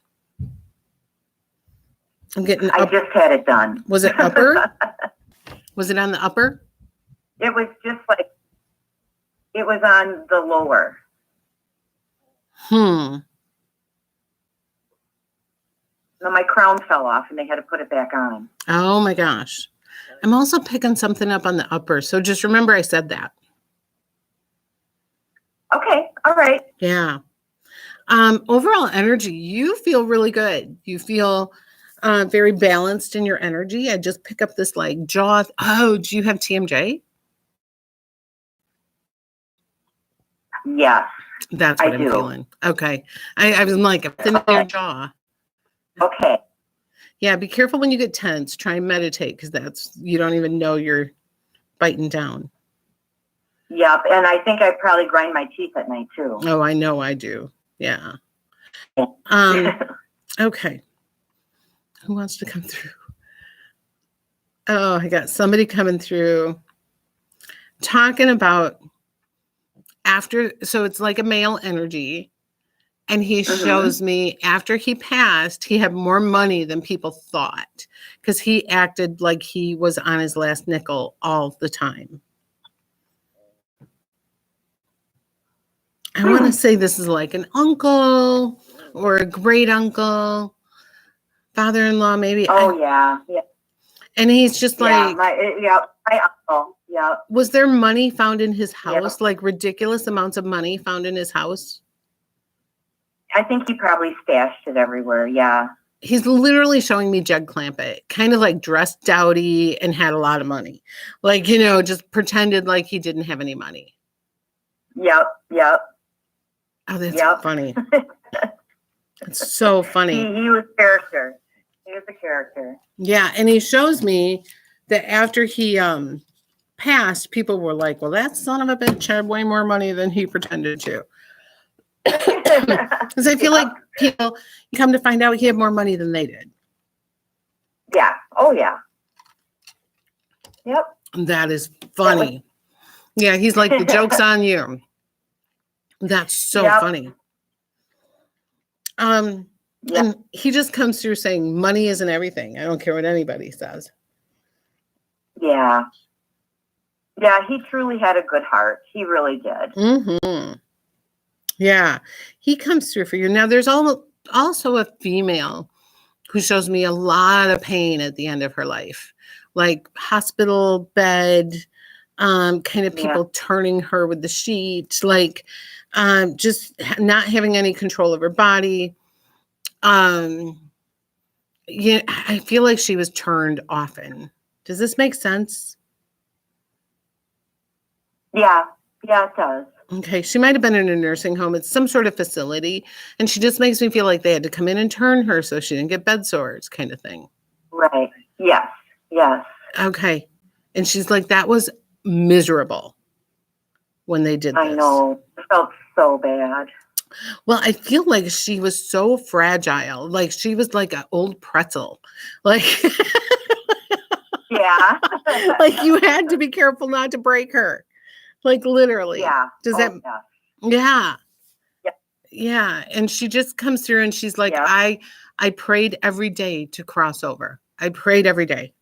I'm getting I just had it done. Was it upper? Was it on the upper? It was just like, it was on the lower. No, my crown fell off and they had to put it back on. Oh my gosh. I'm also picking something up on the upper. So just remember I said that. Okay. All right. Yeah. Overall energy, you feel really good. You feel very balanced in your energy. I just pick up this like jaw. Oh, do you have TMJ? Yes. That's what I I'm do. feeling. Okay. I was like, it's in your jaw. Okay. Yeah, be careful when you get tense. Try and meditate because you don't even know you're biting down. Yep. And I think I probably grind my teeth at night too. Oh, I know I do. Yeah. Okay. Who wants to come through? Oh, I got somebody coming through talking about so it's like a male energy. And he shows me after he passed, he had more money than people thought because he acted like he was on his last nickel all the time. I want to say this is like an uncle or a great uncle, father-in-law, maybe. Oh, yeah. And he's just like, my uncle. Yeah. Was there money found in his house? Like ridiculous amounts of money found in his house? I think he probably stashed it everywhere. Yeah. He's literally showing me Jed Clampett, kind of like dressed dowdy and had a lot of money. Like, just pretended like he didn't have any money. Yep. Oh, that's funny. It's so funny. He was a character. He was a character. Yeah. And he shows me that after he passed, people were like, well, that son of a bitch had way more money than he pretended to. Because I feel like people come to find out he had more money than they did. Yeah. Oh, yeah. Yep. That is funny. Yeah, he's like, the joke's on you. That's so funny. And he just comes through saying money isn't everything. I don't care what anybody says. Yeah. Yeah, he truly had a good heart. He really did. Mm-hmm. Yeah, he comes through for you. Now, there's also a female who shows me a lot of pain at the end of her life, like hospital bed, kind of people turning her with the sheet, like just not having any control of her body. I feel like she was turned often. Does this make sense? Yeah, it does. Okay, she might have been in a nursing home. It's some sort of facility, and she just makes me feel like they had to come in and turn her so she didn't get bed sores, kind of thing. Right. Yes. Okay, and she's like, that was miserable when they did this. I know. It felt so bad. Well, I feel like she was so fragile. Like she was like an old pretzel. Like, yeah. Like you had to be careful not to break her. Like literally. Yeah. Does that? Yeah. Yeah. And she just comes through and she's like, I prayed every day to cross over. I prayed every day.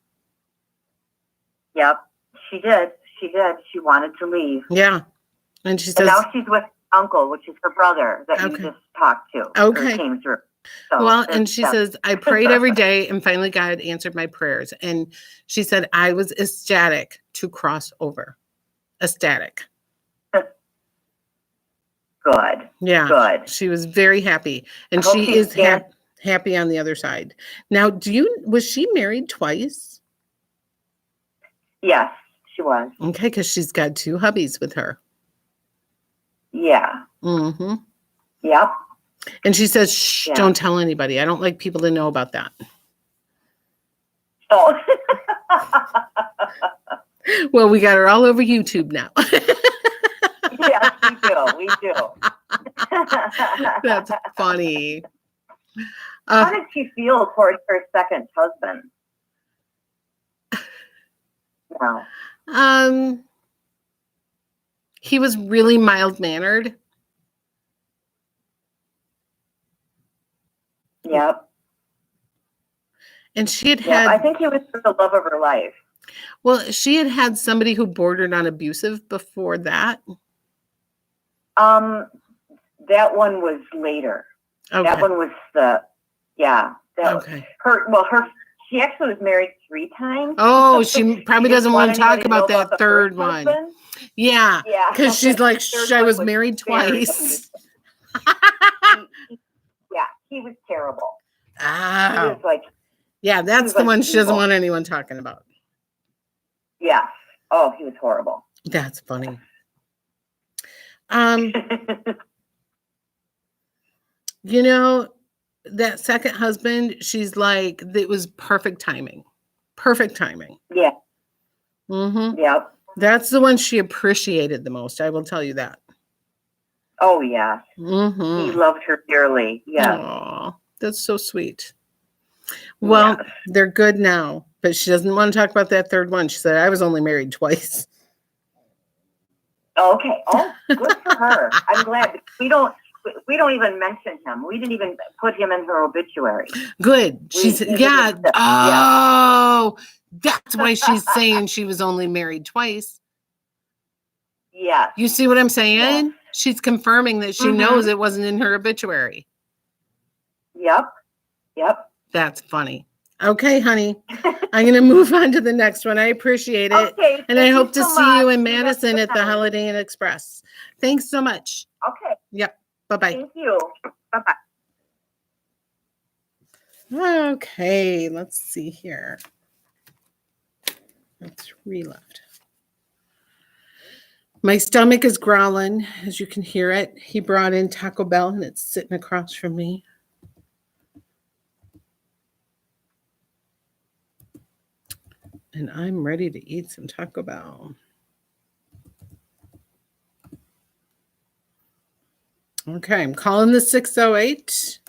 Yep. She did. She wanted to leave. Yeah. And she says, and now she's with uncle, which is her brother that you just talked to. Okay. Came through. So well, and she says, I prayed every day and finally God answered my prayers. And she said, I was ecstatic to cross over. Ecstatic. Good. Yeah. Good. She was very happy. And she is happy on the other side. Now, was she married twice? Yes, she was. Okay, because she's got 2 hubbies with her. Yeah. Mm-hmm. Yep. And she says, shh, don't tell anybody. I don't like people to know about that. Oh. Well, we got her all over YouTube now. Yes, we do. That's funny. How did she feel towards her second husband? No. He was really mild-mannered. Yep. And she had Yep. I had, think he was the love of her life. well, she had had somebody who bordered on abusive before that. That one was later. Okay. That one was Okay. she actually was married 3 times. Oh, she probably She doesn't want to talk about the that third first one. husband. Yeah. Yeah. Because she's like, Third I one was married very twice. he was terrible. He Oh. was like, Yeah, that's was the like one she doesn't evil. want anyone talking about. yeah. Oh, he was horrible. That's funny. You know, that second husband, she's like, it was perfect timing. Perfect timing. Yeah. Mm-hmm. Yep. That's the one she appreciated the most. I will tell you that. Oh, yeah. Mm-hmm. He loved her dearly. Yeah. Aw, that's so sweet. Well, they're good now, but she doesn't want to talk about that third one. She said, I was only married twice. Okay. Oh, good for her. I'm glad. We don't even mention him. We didn't even put him in her obituary. Good. She's, yeah. Oh, that's why she's saying she was only married twice. Yeah. You see what I'm saying? Yeah. She's confirming that she knows it wasn't in her obituary. Yep. That's funny. Okay, honey. I'm going to move on to the next one. I appreciate it. Okay. And I hope to see you in You Madison have a at the Holiday Inn Express. Thanks so much. Okay. Yep. Bye-bye. Thank you. Bye-bye. Okay, let's see here. That's 3 left. My stomach is growling, as you can hear it. He brought in Taco Bell, and it's sitting across from me. And I'm ready to eat some Taco Bell. Okay, I'm calling the 608.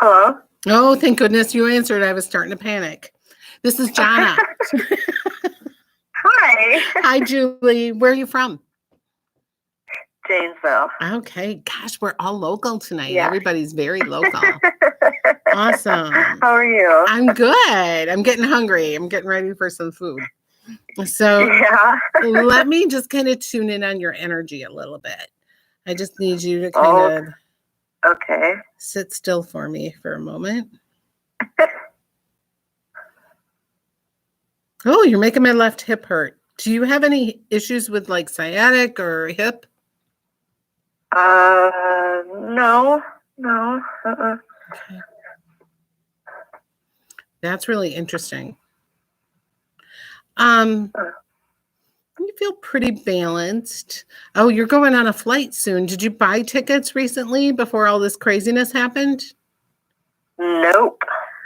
Hello? Oh, thank goodness you answered. I was starting to panic. This is Jonna. Hi. Hi, Julie. Where are you from? Janesville. Okay. Gosh, we're all local tonight. Yeah. Everybody's very local. Awesome. How are you? I'm good. I'm getting hungry. I'm getting ready for some food. So Yeah. let me just kind of tune in on your energy a little bit. I just need you to kind of Okay. sit still for me for a moment. Oh, you're making my left hip hurt. Do you have any issues with like sciatic or hip? No. Okay. That's really interesting. You feel pretty balanced. Oh, you're going on a flight soon. Did you buy tickets recently before all this craziness happened? Nope.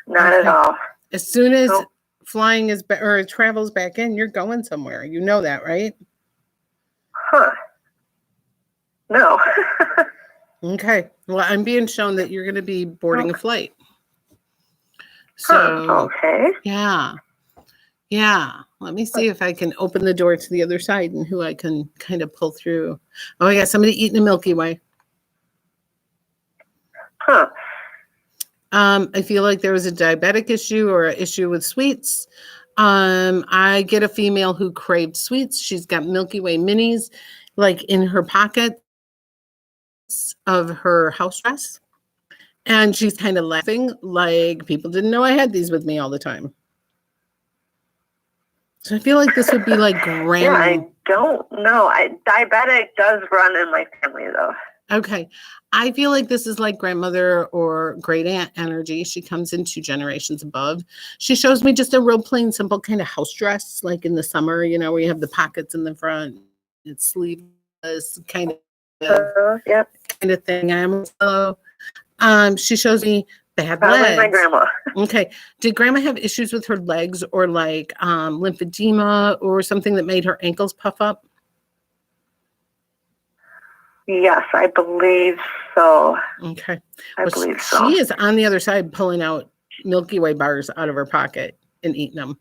Not Okay. at all. As soon as Nope. flying is or travel's back in, you're going somewhere. You know that, right? Huh. No. Okay. Well, I'm being shown that you're going to be boarding a flight. So, Okay. yeah. Let me see if I can open the door to the other side and who I can kind of pull through. Oh, yeah. Somebody eating a Milky Way. Huh. I feel like there was a diabetic issue or an issue with sweets. I get a female who craved sweets. She's got Milky Way minis like in her pockets of her house dress. And she's kind of laughing like people didn't know I had these with me all the time. So I feel like this would be like Yeah, I don't know. Diabetic does run in my family, though. Okay. I feel like this is like grandmother or great aunt energy. She comes in 2 generations above. She shows me just a real plain, simple kind of house dress, like in the summer, you know, where you have the pockets in the front, it's sleeveless, kind Yep. kind of thing. I am also, she shows me bad Probably my legs. grandma. Okay. Did grandma have issues with her legs or like lymphedema or something that made her ankles puff up? Yes, I believe so. Okay. I Well, believe so. she is on the other side pulling out Milky Way bars out of her pocket and eating them.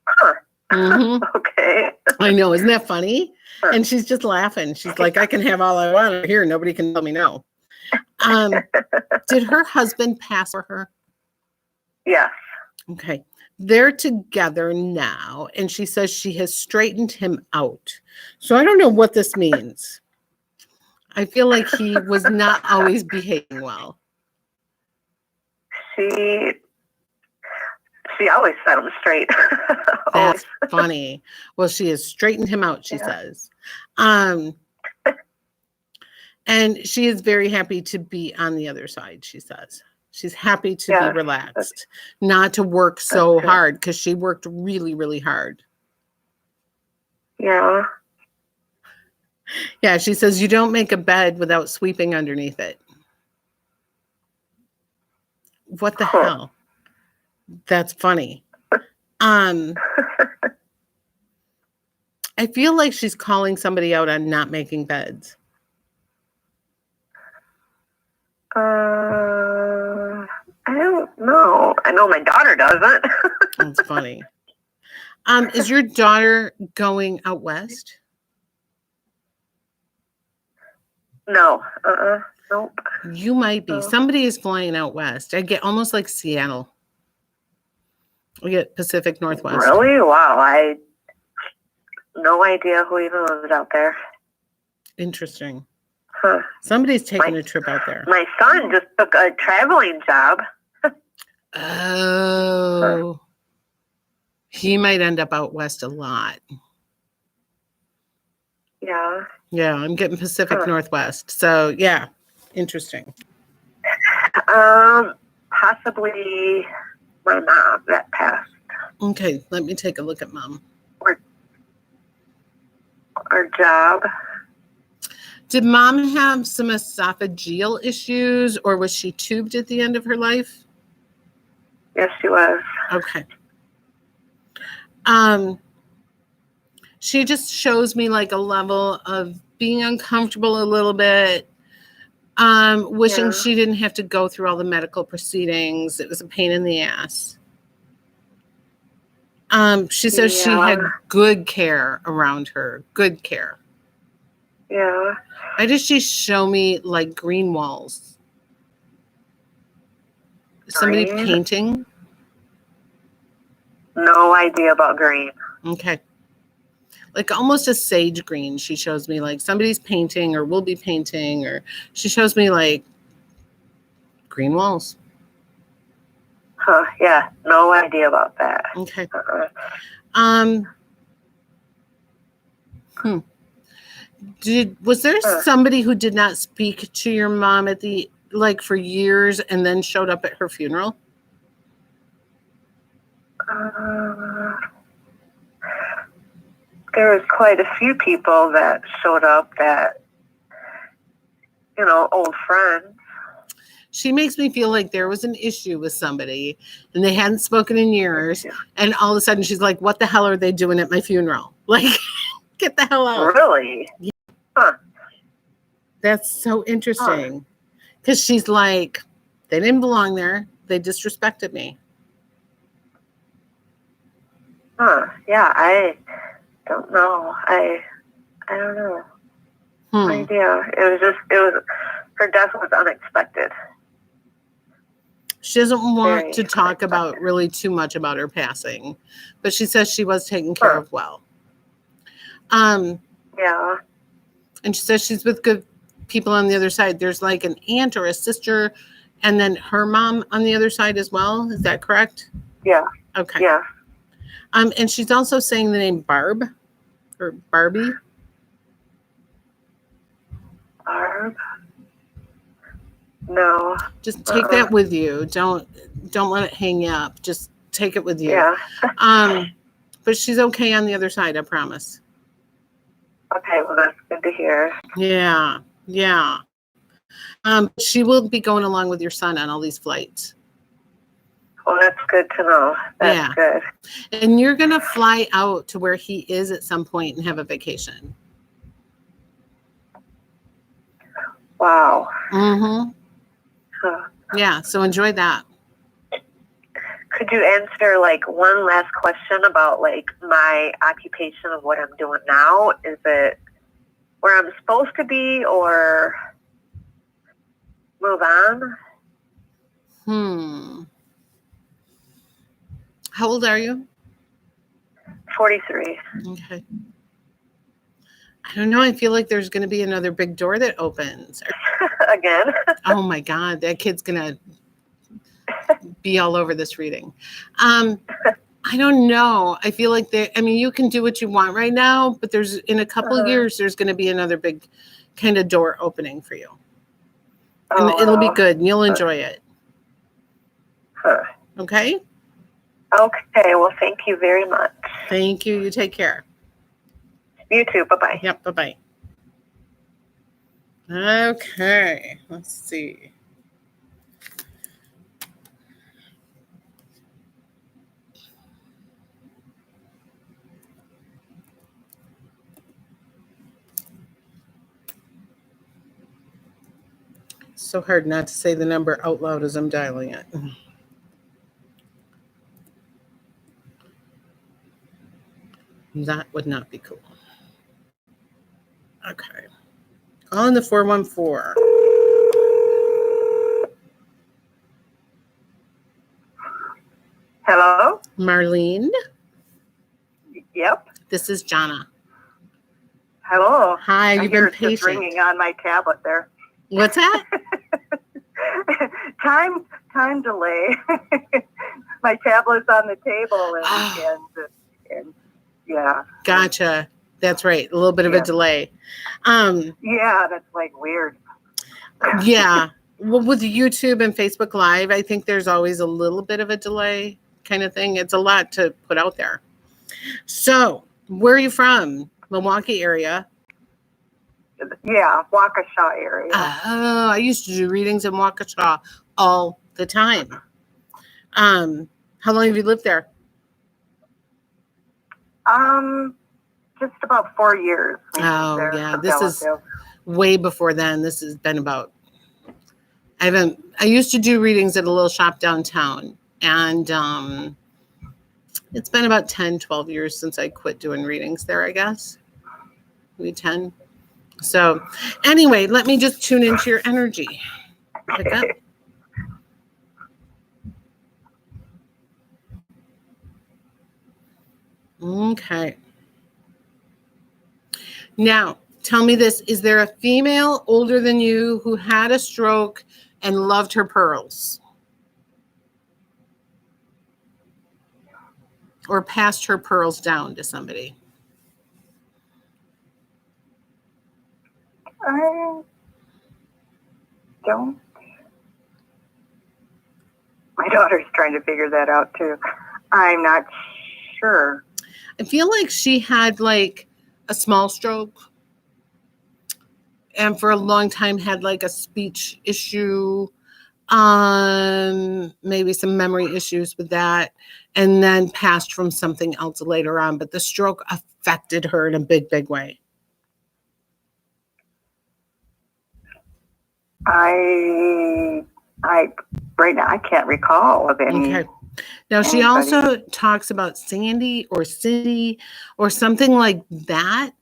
Huh. Mhm. Okay. I know. Isn't that funny? Huh. And she's just laughing. She's like, I can have all I want here. Nobody can tell me no. Did her husband pass for her? Yes. Okay. They're together now, and she says she has straightened him out. So I don't know what this means. I feel like he was not always behaving well. She always set him straight. That's funny. Well, she has straightened him out, she says. And she is very happy to be on the other side, she says. She's happy to be relaxed, not to work so hard, because she worked really, really hard. Yeah. Yeah, she says you don't make a bed without sweeping underneath it. What the hell? That's funny. I feel like she's calling somebody out on not making beds. I don't know. I know my daughter doesn't. That's funny. Is your daughter going out west? No. Nope. You might be. Somebody is flying out west. I get almost like Seattle. We get Pacific Northwest. Really? Wow. I no idea who even lives out there. Interesting. Huh. Somebody's taking a trip out there. My son just took a traveling job. Oh. He might end up out west a lot. Yeah. Yeah, I'm getting Pacific Northwest. So, yeah, interesting. Possibly my mom that passed. Okay, let me take a look at mom. Or job. Did mom have some esophageal issues, or was she tubed at the end of her life? Yes, she was. Okay. She just shows me like a level of being uncomfortable a little bit. Wishing she didn't have to go through all the medical proceedings. It was a pain in the ass. She says she had good care around her. Good care. Yeah. Why does she show me like green walls? Somebody painting? No idea about green. Okay. Like almost a sage green. She shows me like somebody's painting or will be painting, or she shows me like green walls. Huh, yeah, no idea about that. Okay. Was there somebody who did not speak to your mom at the like for years and then showed up at her funeral? There was quite a few people that showed up that, old friends. She makes me feel like there was an issue with somebody and they hadn't spoken in years. And all of a sudden she's like, what the hell are they doing at my funeral? Like, get the hell out. Really? Yeah. Huh. That's so interesting. Because she's like, they didn't belong there. They disrespected me. Huh. Yeah, I don't know. I don't know. No idea. Her death was unexpected. She doesn't want to talk about really too much about her passing, but she says she was taken care of well. Yeah. And she says she's with good people on the other side. There's like an aunt or a sister, and then her mom on the other side as well. Is that correct? Yeah. Okay. Yeah. And she's also saying the name Barb or Barbie. Barb? No. Just take that with you. Don't let it hang you up. Just take it with you. Yeah. But she's okay on the other side, I promise. Okay, well that's good to hear. Yeah. Yeah. She will be going along with your son on all these flights. Well, that's good to know. That's good. And you're going to fly out to where he is at some point and have a vacation. Wow. Mm-hmm. Huh. Yeah, so enjoy that. Could you answer like one last question about like my occupation of what I'm doing now? Is it where I'm supposed to be or move on? How old are you? 43. Okay. I don't know. I feel like there's going to be another big door that opens. Again? Oh my God, that kid's going to be all over this reading. I don't know. I feel like you can do what you want right now, but there's in a couple of years, there's going to be another big kind of door opening for you. And it'll be good and you'll enjoy it. Huh. Okay? Okay. Well, thank you very much. Thank you. You take care. You too. Bye-bye. Yep. Bye-bye. Okay. Let's see. So hard not to say the number out loud as I'm dialing it. That would not be cool. Okay. On the 414. Hello? Marlene, Yep. this is Jonna. Hello. Hi, you've been It's just patient. ringing on my tablet there. What's that? Time delay. My tablet's on the table and yeah. Gotcha. That's right. A little bit of a delay. Yeah, that's like weird. Yeah. Well, with YouTube and Facebook Live, I think there's always a little bit of a delay kind of thing. It's a lot to put out there. So, where are you from? Milwaukee area? Yeah, Waukesha area. Oh, I used to do readings in Waukesha all the time. How long have you lived there? Just about 4 years. Oh, yeah. This is way before then. This has been about, I used to do readings at a little shop downtown. And it's been about 10, 12 years since I quit doing readings there, I guess. Maybe 10. So anyway, let me just tune into your energy. Pick up. Okay. Now, tell me this. Is there a female older than you who had a stroke and loved her pearls? Or passed her pearls down to somebody? I don't. My daughter's trying to figure that out too. I'm not sure. I feel like she had like a small stroke and for a long time had like a speech issue, maybe some memory issues with that, and then passed from something else later on. But the stroke affected her in a big, big way. I right now I can't recall of any. Okay. Now she also talks about Sandy or Cindy or something like that.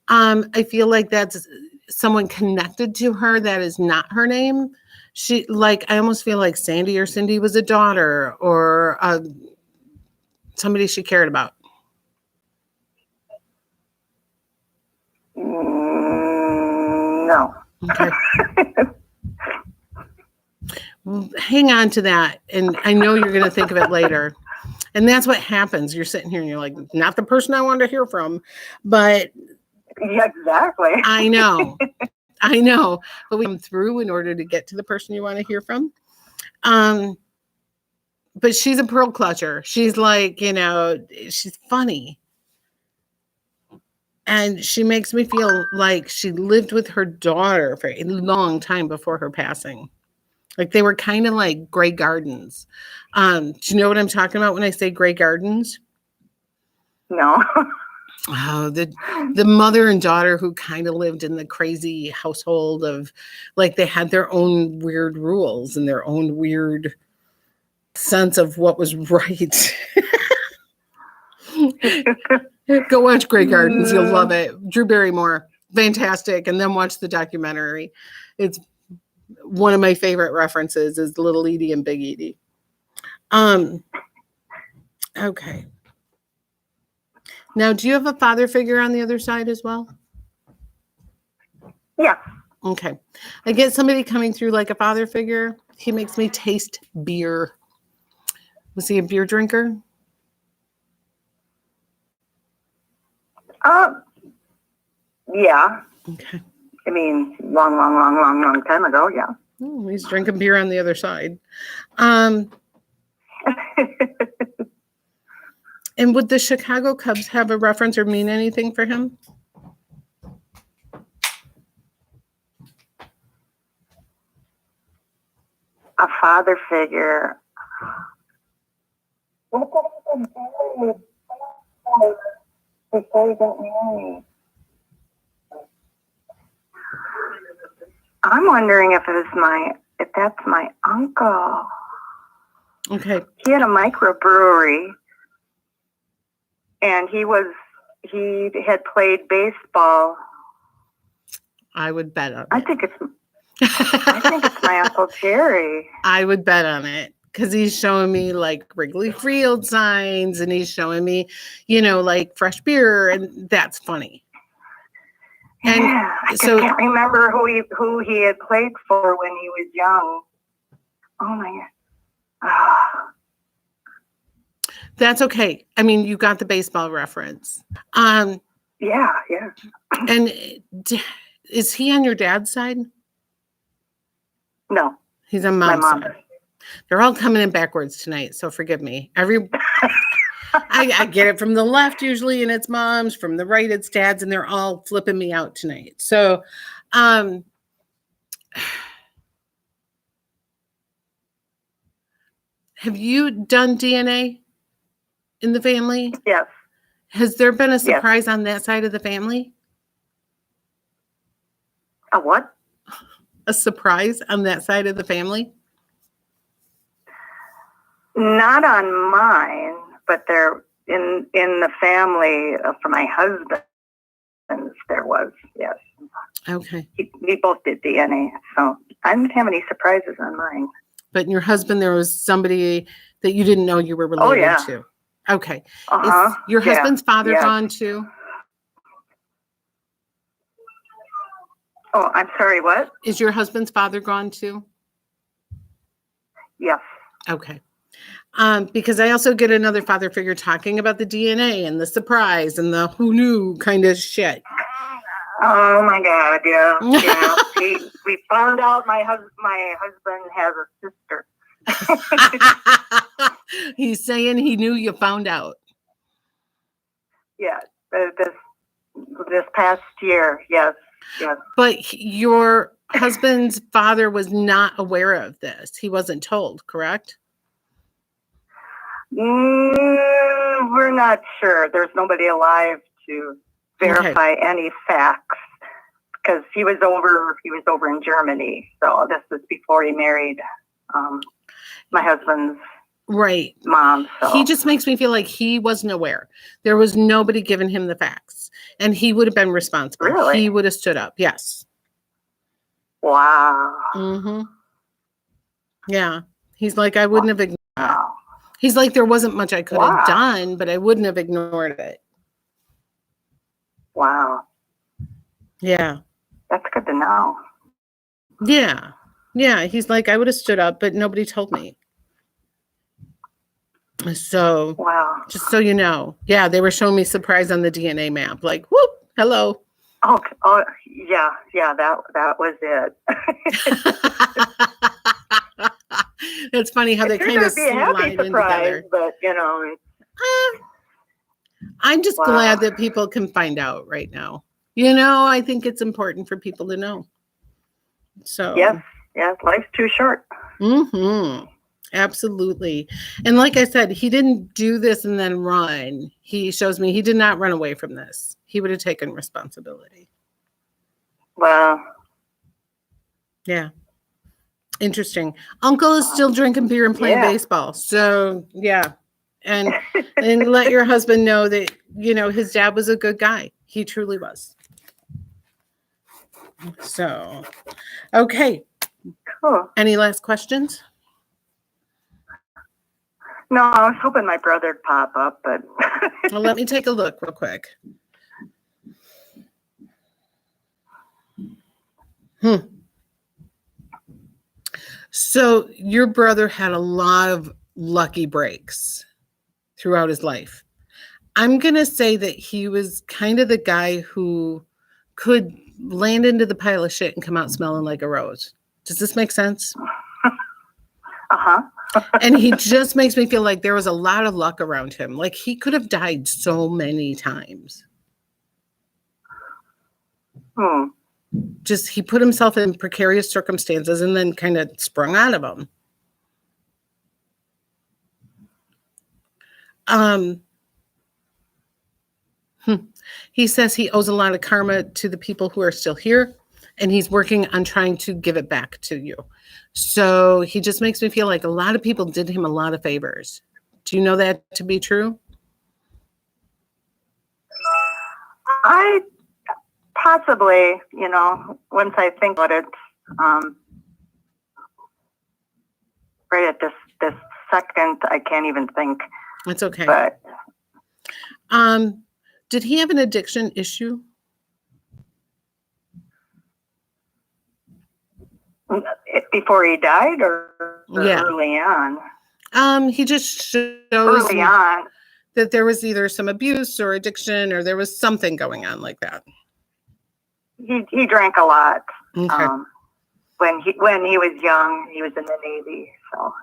I feel like that's someone connected to her that is not her name. I almost feel like Sandy or Cindy was a daughter or somebody she cared about. No. Okay. Hang on to that. And I know you're going to think of it later. And that's what happens. You're sitting here and you're like, not the person I wanted to hear from. But yeah, exactly. I know. But we come through in order to get to the person you want to hear from. But she's a pearl clutcher. She's like, she's funny. And she makes me feel like she lived with her daughter for a long time before her passing. Like they were kind of like Grey Gardens. Do you know what I'm talking about when I say Grey Gardens? No. Oh, the mother and daughter who kind of lived in the crazy household of, like, they had their own weird rules and their own weird sense of what was right. Go watch Grey Gardens. You'll love it. Drew Barrymore, fantastic. And then watch the documentary. It's one of my favorite references is Little Edie and Big Edie. Okay. Now, do you have a father figure on the other side as well? Yeah. Okay. I get somebody coming through like a father figure. He makes me taste beer. Was he a beer drinker? Yeah. Okay. I mean, long time ago, yeah. Oh, he's drinking beer on the other side. And would the Chicago Cubs have a reference or mean anything for him? A father figure. I'm wondering if that's my uncle. Okay. He had a microbrewery, and he had played baseball. I would bet on it. I think it's my Uncle Jerry. I would bet on it because he's showing me like Wrigley Field signs and he's showing me, like fresh beer, and that's funny. And yeah, I just can't remember who he had played for when he was young. Oh my God. That's okay. I mean, you got the baseball reference. Yeah. And is he on your dad's side? No. He's on mom's side. They're all coming in backwards tonight, so forgive me. I get it from the left usually, and it's mom's. From the right, it's dad's, and they're all flipping me out tonight. So, have you done DNA in the family? Yes. Has there been a surprise on that side of the family? A what? A surprise on that side of the family? Not on mine, but there in the family for my husband. There was, yes. Okay. We both did DNA, so I didn't have any surprises on mine. But in your husband, there was somebody that you didn't know you were related to. Okay. Is your husband's father gone too? Oh, I'm sorry, what? Is your husband's father gone too? Yes. Okay. Because I also get another father figure talking about the DNA and the surprise and the who knew kind of shit. Oh my God, yeah. We found out my husband has a sister. He's saying he knew you found out. Yeah, this past year, yes. But your husband's father was not aware of this. He wasn't told, correct? We're not sure. There's nobody alive to verify any facts because he was over in Germany. So this was before he married my husband's mom. So. He just makes me feel like he wasn't aware. There was nobody giving him the facts, and he would have been responsible. Really? He would have stood up. Yes. Wow. Mm-hmm. Yeah. He's like, I wouldn't have ignored it. Wow. He's like, there wasn't much I could have done, but I wouldn't have ignored it. Wow. Yeah. That's good to know. Yeah. Yeah. He's like, I would have stood up, but nobody told me. So, wow. Just so you know. Yeah, they were showing me surprise on the DNA map. Like, whoop, hello. Oh, yeah, that was it. It's funny how they kind of be a happy surprise, together. But I'm just Wow. glad that people can find out right now. You know, I think it's important for people to know. So Yes, life's too short. Absolutely. And like I said, he didn't do this and then run. He shows me he did not run away from this. He would have taken responsibility. Wow. Yeah. Interesting. Uncle is still drinking beer and playing baseball. So yeah. And let your husband know that, you know, his dad was a good guy. He truly was. So, okay. Cool. Any last questions? No, I was hoping my brother'd pop up, but Well, let me take a look real quick. So your brother had a lot of lucky breaks throughout his life. I'm going to say that he was kind of the guy who could land into the pile of shit and come out smelling like a rose. Does this make sense? uh-huh. And he just makes me feel like there was a lot of luck around him. Like he could have died so many times. Just he put himself in precarious circumstances and then kind of sprung out of them. He says he owes a lot of karma to the people who are still here, and he's working on trying to give it back to you. So he just makes me feel like a lot of people did him a lot of favors. Do you know that to be true? I possibly, you know, once I think about it, right at this second, I can't even think. It's okay. But did he have an addiction issue? Before he died, or Yeah. early on? He just shows Early on. that there was either some abuse or addiction, or there was something going on like that. He drank a lot. Okay. When he was young, he was in the Navy. So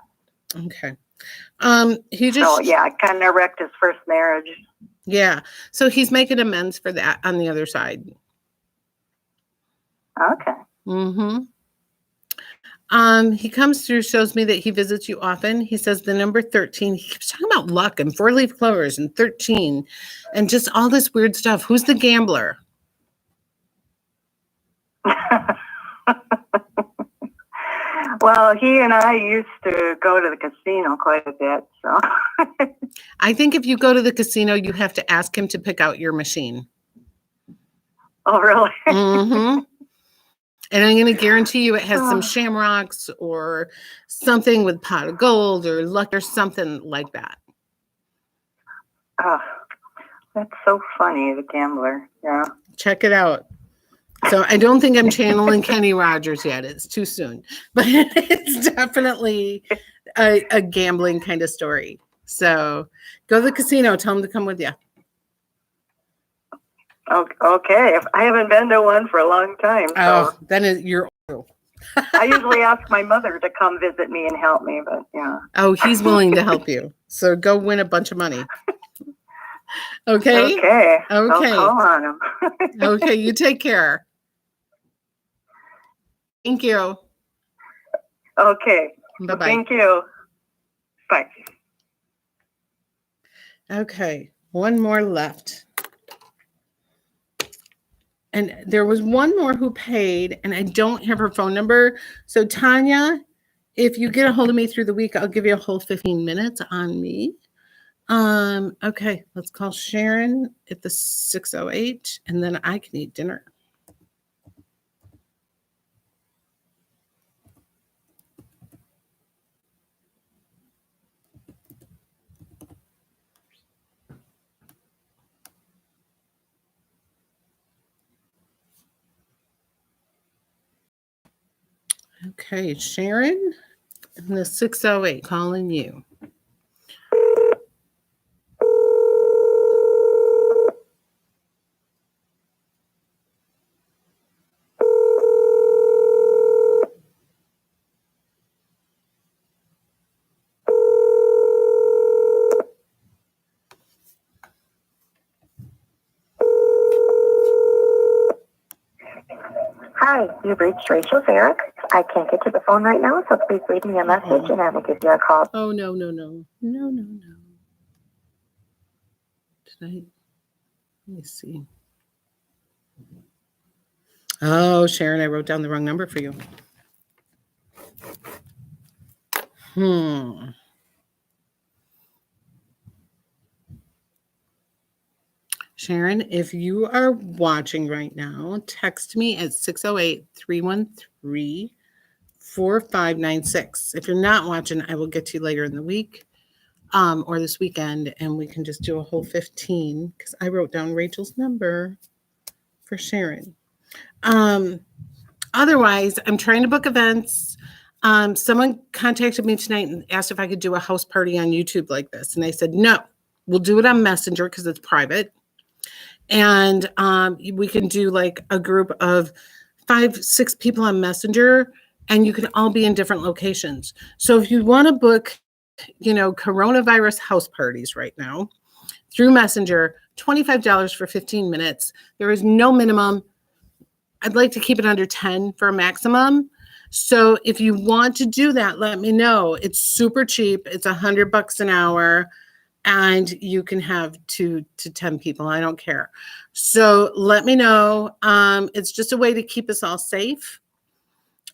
okay. He just so yeah, kind of wrecked his first marriage. Yeah. So he's making amends for that on the other side. Okay. He comes through, shows me that he visits you often. He says the number 13, he keeps talking about luck and 4-leaf clovers and 13 and just all this weird stuff. Who's the gambler? Well, he and I used to go to the casino quite a bit. So I think if you go to the casino, you have to ask him to pick out your machine. Oh, really? And I'm going to guarantee you it has some shamrocks or something with pot of gold or luck or something like that. Oh, that's so funny, the gambler. Yeah. Check it out. So I don't think I'm channeling Kenny Rogers yet. It's too soon. But it's definitely a gambling kind of story. So go to the casino. Tell him to come with you. Okay. If I haven't been to one for a long time. So then you're. I usually ask my mother to come visit me and help me, but yeah. Oh, he's willing to help you. So go win a bunch of money. Okay. Okay. I'll call on him. Okay. You take care. Thank you. Okay. Bye-bye. Thank you. Bye. Okay. One more left. And there was one more who paid, and I don't have her phone number. So Tanya, if you get a hold of me through the week, I'll give you a whole 15 minutes on me. Okay, let's call Sharon at the 608, and then I can eat dinner. Okay, Sharon, and the 608 calling you. Hi, you've reached Rachel Farrick. I can't get to the phone right now, so please leave me a message and I will give you a call. Oh, no. Tonight. Let me see. Oh, Sharon, I wrote down the wrong number for you. Sharon, if you are watching right now, text me at 608-313-4596. If you're not watching, I will get to you later in the week or this weekend, and we can just do a whole 15 because I wrote down Rachel's number for Sharon. Otherwise, I'm trying to book events. Someone contacted me tonight and asked if I could do a house party on YouTube like this. And I said, no, we'll do it on Messenger because it's private. And we can do like a group of 5-6 people on Messenger, and you can all be in different locations. So if you want to book, coronavirus house parties right now through Messenger, $25 for 15 minutes. There is no minimum. I'd like to keep it under 10 for a maximum. So if you want to do that, let me know. It's super cheap. It's $100 an hour. And you can have 2 to 10 people. I don't care. So let me know. It's just a way to keep us all safe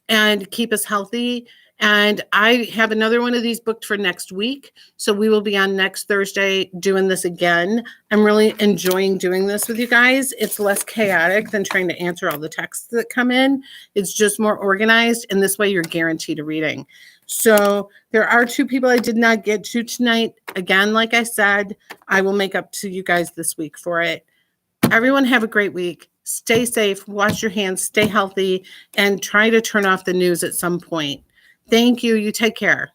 and keep us healthy. And I have another one of these booked for next week. So we will be on next Thursday doing this again. I'm really enjoying doing this with you guys. It's less chaotic than trying to answer all the texts that come in. It's just more organized. And this way you're guaranteed a reading. So there are 2 people I did not get to tonight. Again, like I said, I will make up to you guys this week for it. Everyone have a great week. Stay safe, wash your hands, stay healthy, and try to turn off the news at some point. Thank you. You take care.